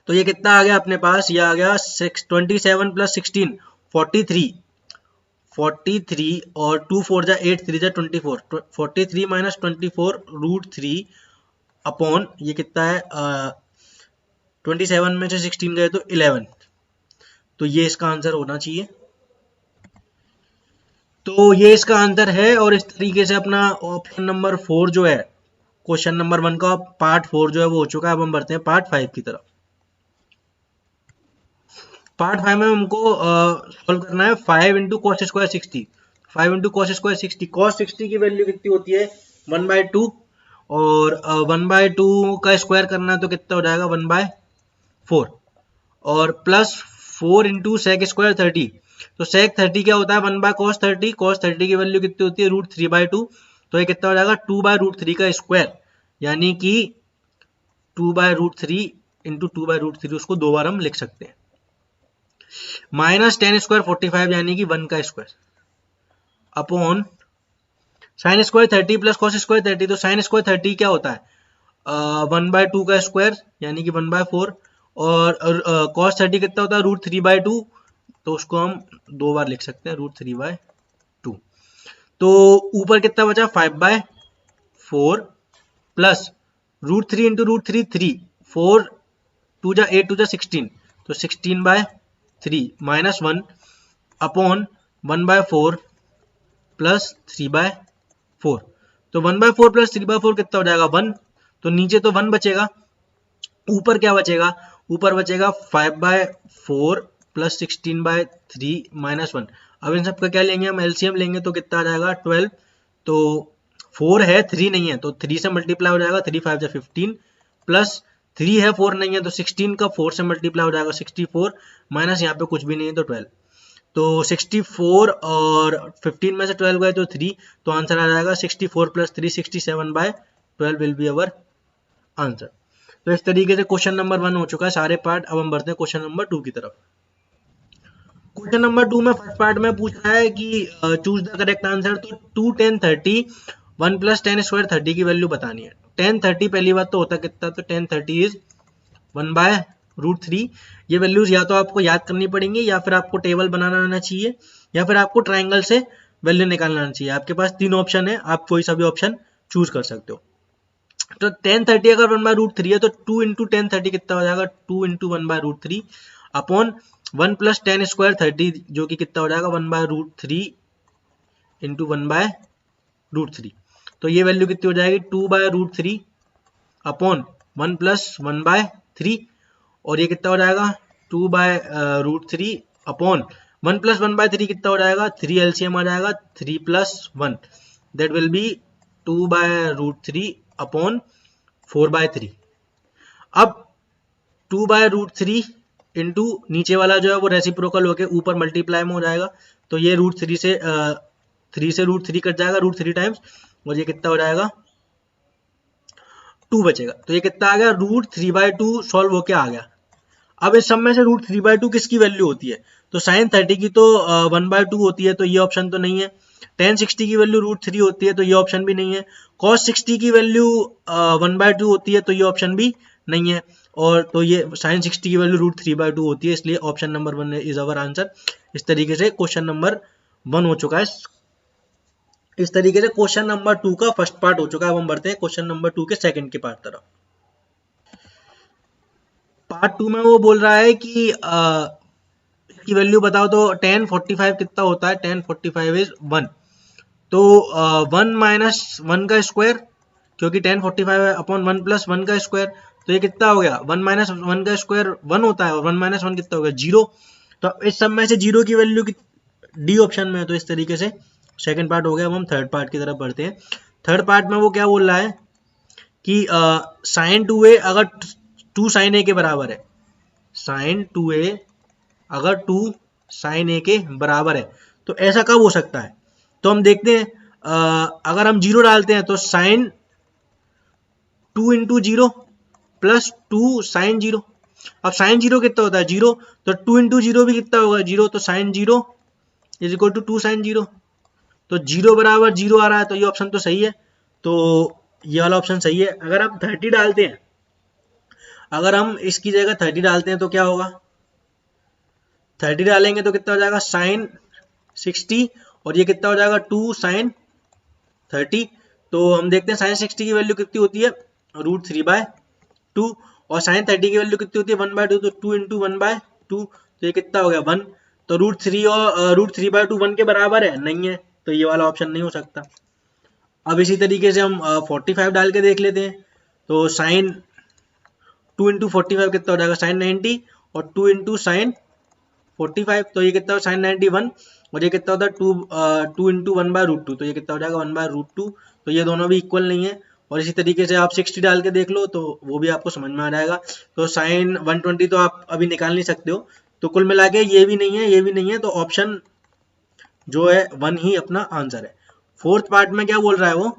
तो ये कितना आ गया अपने पास, ये आ गया 27 प्लस 16 43 और 2 4 जा 8 3 जा 24 43 माइनस 24 √3 अपॉन ये कितना है 27 में से 16 गए तो 11, तो ये इसका आंसर होना चाहिए। तो ये इसका आंसर है और इस तरीके से अपना ऑप्शन नंबर 4 जो है क्वेश्चन नंबर 1 का पार्ट 4 जो है वो हो चुका है। अब हम बढ़ते हैं पार्ट 5 की तरफ। पार्ट 5 में हमको सॉल्व करना है 5 × cos square 60। 5 × cos square 60, cos 60 की वैल्यू कितनी होती है 1/2 और 1/2 का स्क्वायर करना है तो कितना हो जाएगा 1/4 और प्लस 4 × sec स्क्वायर 30। तो sec 30 क्या होता है 1/cos 30, cos 30 की वैल्यू कितनी होती है √3/2, तो ये कितना हो जाएगा 2/√3 का स्क्वायर यानी कि 2/√3 × 2/√3, उसको दो बार हम लिख सकते हैं माइनस टेन स्क्वायर 45 यानी कि 1 का square upon sine square 30 plus cos square 30। तो साइन स्क्वायर 30 क्या होता है 1/2 का स्क्वायर यानी कि 1/4 और कॉस 30 कितना होता है √3/2, तो उसको हम दो बार लिख सकते हैं √3/2। तो ऊपर कितना बचा 5/4 प्लस √3 × √3 3 4 2 जा 8 2 जा 16, तो 16/3 माइनस 1 अपॉन 1/4 प्लस 3/4। तो 1/4 प्लस 3/4 कितना हो जाएगा 1, तो नीचे तो 1 बचेगा, ऊपर क्या बचेगा, ऊपर बचेगा 5/4 प्लस 16/3 माइनस 1। अब इन सबका क्या लेंगे हम एलसीएम लेंगे तो कितना आ जाएगा 12। तो 4 है 3 नहीं है तो 3 से मल्टीप्लाई हो जाएगा 3 5 15 प्लस 3 है 4 नहीं है तो 16 का 4 से मल्टीप्लाई हो जाएगा 64 माइनस यहाँ पे कुछ भी नहीं है तो 12। तो 64 और 15 में से 12 गए तो 3, तो आंसर आ जाएगा 64 plus 3 67/12 will be our answer. तो इस तरीके से क्वेश्चन नंबर 1 हो चुका है सारे पार्ट। अब हम बढ़ते हैं क्वेश्चन नंबर 2 की तरफ। क्वेश्चन नंबर 2 में फर्स्ट पार्ट में पूछ रहा है कि चूज द करेक्ट आंसर। तो 2 10 30 1 प्लस 10 स्क्वायर 30 की वैल्यू बतानी है। 10 30 पहली बात तो होता कितना, तो 10 30 इज 1/√3। ये वैल्यूज या तो आपको याद करनी पड़ेंगी या फिर आपको टेबल बनाना आना चाहिए या फिर आपको ट्राइंगल से वैल्यू निकालना आना चाहिए। आपके पास 3 ऑप्शन है, आप कोई सा भी ऑप्शन चूज कर सकते हो। तो 10 30 अगर 1/√3 है तो 2 इंटू 10 30 कितना हो जाएगा, 2 इंटू 1/√3 अपॉन 1 प्लस 10 स्क्वायर 30 जो कि कितना हो जाएगा 1/√3 इंटू 1/√3। तो ये वैल्यू कितनी हो जाएगी 2/√3 अपॉन 1 प्लस 1/3 और ये कितना हो जाएगा 2/√3 अपॉन 1 प्लस 1/3 कितना हो जाएगा 3 एलसीएम आ जाएगा 3 plus 1 that will be 2/√3 upon 4/3। अब 2/√3 इंटू नीचे वाला जो है वो रेसिप्रोकल होके ऊपर मल्टीप्लाई में हो जाएगा। तो ये √3 से 3 से √3 कट जाएगा √3 टाइम्स और ये कितना हो जाएगा 2 बचेगा। तो ये कितना आ गया √3/2 सॉल्व होके आ गया। अब इस सब में से √3/2 किसकी वैल्यू होती है, तो sin 30 की तो 1/2 होती है, तो ये ऑप्शन तो नहीं है। tan 60 की वैल्यू √3 होती है, तो ये ऑप्शन भी नहीं है। cos 60 की वैल्यू 1/2 होती है, तो ये ऑप्शन भी नहीं है। और तो ये sin 60 की वैल्यू √3/2 होती है, इसलिए option number 1 is our answer. इस तरीके से क्वेश्चन नंबर 1 हो चुका है। इस तरीके से क्वेश्चन नंबर 2 का फर्स्ट पार्ट हो चुका है। अब हम बढ़ते हैं क्वेश्चन नंबर 2 के सेकंड के पार्ट तरफ। पार्ट 2 में वो बोल रहा है कि इसकी वैल्यू बताओ। तो tan 45 कितना होता है, tan 45 इज 1। तो 1 माइनस 1 का स्क्वायर, क्योंकि tan 45 है अपॉन 1 प्लस 1 का स्क्वायर, तो ये कितना हो गया 1 माइनस 1 का स्क्वायर 1 होता है और 1 माइनस 1 कितना हो गया 0। तो इस सब में से 0 की वैल्यू डी ऑप्शन में है। तो इस तरीके से सेकंड पार्ट हो गया। अब हम थर्ड पार्ट की तरफ बढ़ते हैं। थर्ड पार्ट में वो क्या बोल रहा है कि sin 2a अगर 2 sin a के बराबर है, sin 2a अगर 2 sin a के बराबर है तो ऐसा कब हो सकता है। तो हम देखते हैं अगर हम 0 डालते हैं तो sin 2 इंटू 0 प्लस 2 sin 0। अब sin 0 कितना होता है 0, तो 2 इंटू 0 भी कितना होगा 0, तो sin 0 is equal to 2 sin 0। तो 0 बराबर 0 आ रहा है, तो ये ऑप्शन तो सही है। तो ये वाला ऑप्शन सही है। अगर आप 30 डालते हैं, अगर हम इसकी जगह 30 डालते हैं तो क्या होगा, 30 डालेंगे तो कितना हो जाएगा sin 60 और ये कितना हो जाएगा 2 sin 30। तो हम देखते हैं sin 60 की वैल्यू कितनी होती है √3/2 और sin 30 की वैल्यू कितनी होती है 1/2, तो 2 इंटू 1/2 तो ये कितना हो गया 1। तो √3 और √3/2 1 के बराबर है नहीं है, तो ये वाला ऑप्शन नहीं हो सकता। अब इसी तरीके से हम 45 डाल के देख लेते हैं। तो sin 2 इंटू 45 कितना हो जाएगा sin 90 और 2 इंटू sin 45, तो ये कितना sin 91 और ये कितना होता है 2 इंटू 1/√2, तो ये कितना हो जाएगा 1/√2। तो ये दोनों भी इक्वल नहीं है। और इसी तरीके से आप 60 डाल के देख लो तो वो भी आपको समझ में आ जाएगा। तो sin 120 तो आप अभी निकाल नहीं सकते हो। तो कुल मिला के ये भी नहीं है, ये भी नहीं है, तो ऑप्शन जो है 1 ही अपना आंसर है। फोर्थ पार्ट में क्या बोल रहा है वो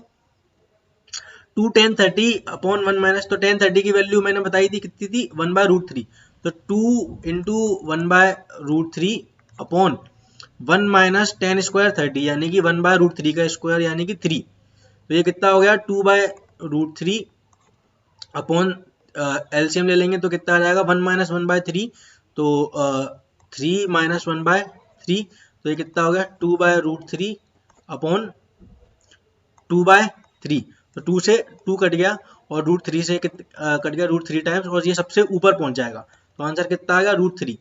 2 tan 30 अपॉन 1 माइनस, तो tan 30 की वैल्यू मैंने बताई थी कितनी थी 1/√3, तो 2 into 1/√3 upon 1 minus tan square 30 यानी कि 1/√3 का स्क्वायर यानी कि 3। तो ये कितना हो गया 2/√3 अपॉन एलसीएम ले लेंगे तो कितना आ जाएगा 1 माइनस 1/3, तो 3 माइनस 1/3, तो ये कितना हो गया 2/√3 अपॉन 2/3। तो 2 से 2 कट गया और √3 से कट गया √3 टाइम्स और ये सबसे ऊपर पहुंच जाएगा। तो आंसर कितना आ गया √3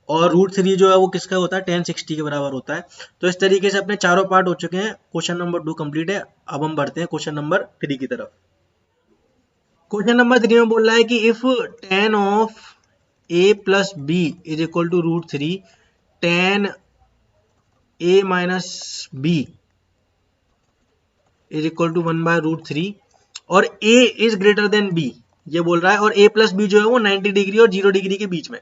और √3 जो है वो किसका होता है tan 60 के बराबर होता है। तो इस तरीके से अपने चारों पार्ट हो चुके हैं। क्वेश्चन नंबर 2 कंप्लीट है। अब हम बढ़ते हैं क्वेश्चन नंबर 3 की तरफ। क्वेश्चन नंबर 3 में बोल रहा है कि if tan of a plus B is equal to √3 tan a minus B is equal to 1/√3 और a is greater than b, ये बोल रहा है, और a प्लस बी जो है वो 90 डिग्री और 0 डिग्री के बीच में।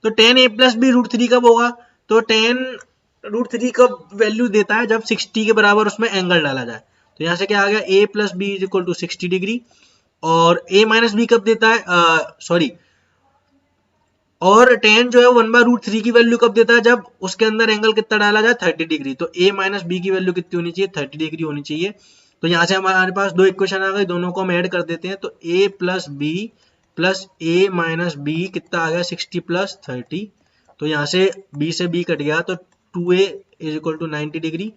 तो tan a प्लस बी √3 कब होगा, तो tan √3 कब वैल्यू देता है जब 60 के बराबर उसमें एंगल डाला जाए। तो यहाँ से क्या आ गया a plus B is equal to 60 degree और a माइनस बी कब देता है, सॉरी, और tan जो है 1/√3 की वैल्यू कब देता है, जब उसके अंदर एंगल कितना डाला जाए 30 डिग्री। तो a माइनस बी की वैल्यू कितनी होनी चाहिए, 30 डिग्री होनी चाहिए। तो यहाँ से हमारे पास दो इक्वेशन आ गई, दोनों को हम ऐड कर देते हैं। तो a plus B plus a minus B कितना आ गया 60 प्लस 30। तो यहाँ से b से b कट गया, तो 2a is equal to 90 degree.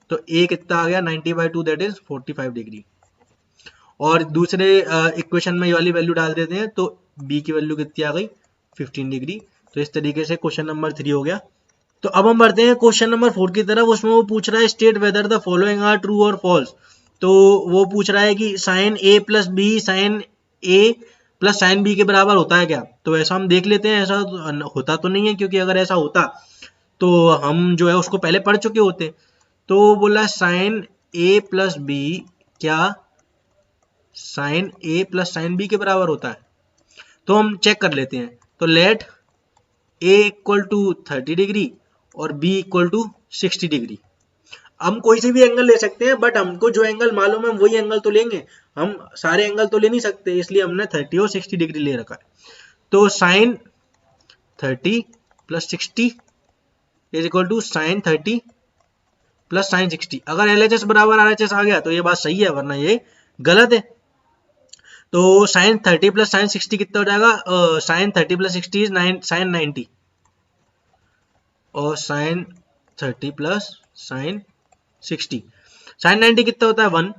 तो a कितना आ गया 90/2 दैट इज 45 डिग्री। और दूसरे इक्वेशन में ये वाली वैल्यू डाल देते हैं, तो b की वैल्यू कितनी आ गई 15 डिग्री। तो इस तरीके से क्वेश्चन नंबर 3 हो गया। तो अब हम बढ़ते हैं क्वेश्चन नंबर 4 की तरफ। उसमें वो पूछ रहा है state whether the following are true और फॉल्स। तो वो पूछ रहा है कि sine a plus B sine a plus sine b के बराबर होता है क्या। तो ऐसा हम देख लेते हैं, ऐसा होता तो नहीं है, क्योंकि अगर ऐसा होता तो हम जो है उसको पहले पढ़ चुके होते। तो बोला साइन a प्लस बी क्या sine a plus sine b के बराबर होता है। तो हम चेक कर लेते हैं। तो let a equal to 30 degree और b इक्वल टू 60 डिग्री। हम कोई से भी एंगल ले सकते हैं, बट हमको जो एंगल मालूम है वही एंगल तो लेंगे, हम सारे एंगल तो ले नहीं सकते, इसलिए हमने 30 और 60 डिग्री ले रखा है। तो sine 30 plus 60 is equal to sine 30 plus sine 60। अगर LHS बराबर RHS आ गया तो ये बात सही है, वरना ये गलत है। तो साइन 30 प्लस साइन 60 कितना हो जाएगा, साइन 30 प्लस 60 इज साइन 90 और साइन 30 प्लस साइन 60। साइन 90 कितना होता है 1,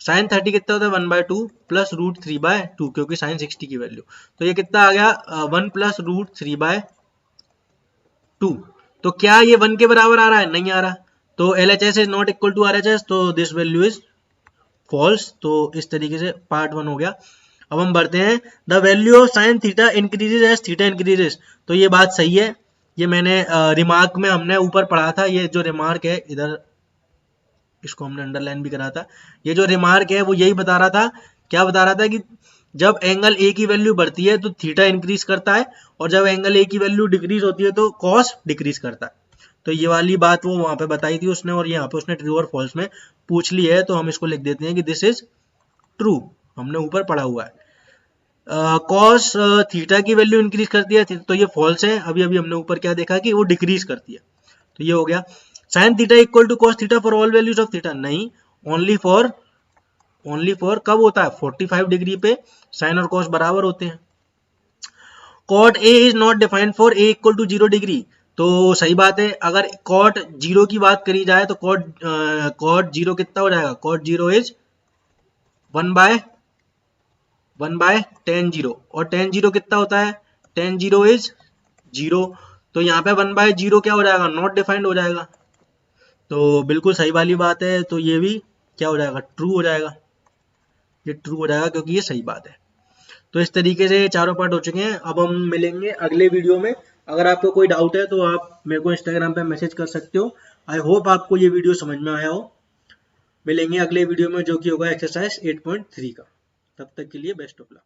साइन 30 कितना होता है 1/2 प्लस √3/2, क्योंकि साइन 60 की वैल्यू। तो ये कितना आ गया 1 प्लस √3/2। तो क्या ये 1 के बराबर आ रहा है, नहीं आ रहा। तो LHS is not equal to RHS, तो दिस वैल्यू इज फॉल्स। तो इस तरीके से पार्ट 1 हो गया। अब हम बढ़ते हैं, the value of sine theta increases as theta increases. तो ये बात सही है, ये मैंने रिमार्क में हमने ऊपर पढ़ा था। ये जो रिमार्क है इधर, इसको हमने अंडरलाइन भी करा था। ये जो रिमार्क है वो यही बता रहा था, क्या बता रहा था कि जब एंगल ए की वैल्यू बढ़ती है तो थीटा इंक्रीज करता है, और जब एंगल ए की वैल्यू डिक्रीज होती है तो कॉस डिक्रीज करता है। तो ये वाली बात वो वहां पे बताई थी उसने, और यहाँ पे उसने ट्रू और फॉल्स में पूछ ली है। तो हम इसको लिख देते हैं कि दिस इज ट्रू, हमने ऊपर पढ़ा हुआ है। कॉस थीटा की वैल्यू इंक्रीज करती है, तो ये फॉल्स है। अभी अभी हमने ऊपर क्या देखा कि वो डिक्रीज करती है, तो ये हो गया। Sine theta equal to cos theta for all values of theta, नहीं, ओनली फॉर कब होता है 45 डिग्री पे साइन और कॉस बराबर होते हैं। Cot A is not defined for A equal to 0 degree. तो सही बात है, अगर कॉट 0 की बात करी जाए तो कॉट 0 कितना हो जाएगा, कॉट 0 इज 1/tan 0, और tan 0 कितना होता है, tan 0 इज 0। तो यहाँ पे 1/0 क्या हो जाएगा, नॉट डिफाइंड हो जाएगा। तो बिल्कुल सही वाली बात है। तो ये भी क्या हो जाएगा, ट्रू हो जाएगा। ये ट्रू हो जाएगा क्योंकि ये सही बात है। तो इस तरीके से चारों पार्ट हो चुके हैं। अब हम मिलेंगे अगले वीडियो में। अगर आपको कोई डाउट है तो आप मेरे को इंस्टाग्राम पे मैसेज कर सकते हो। आई होप आपको ये वीडियो समझ में आया हो। मिलेंगे अगले वीडियो में, जो कि होगा एक्सरसाइज 8.3 का। तब तक के लिए बेस्ट ऑफ लक।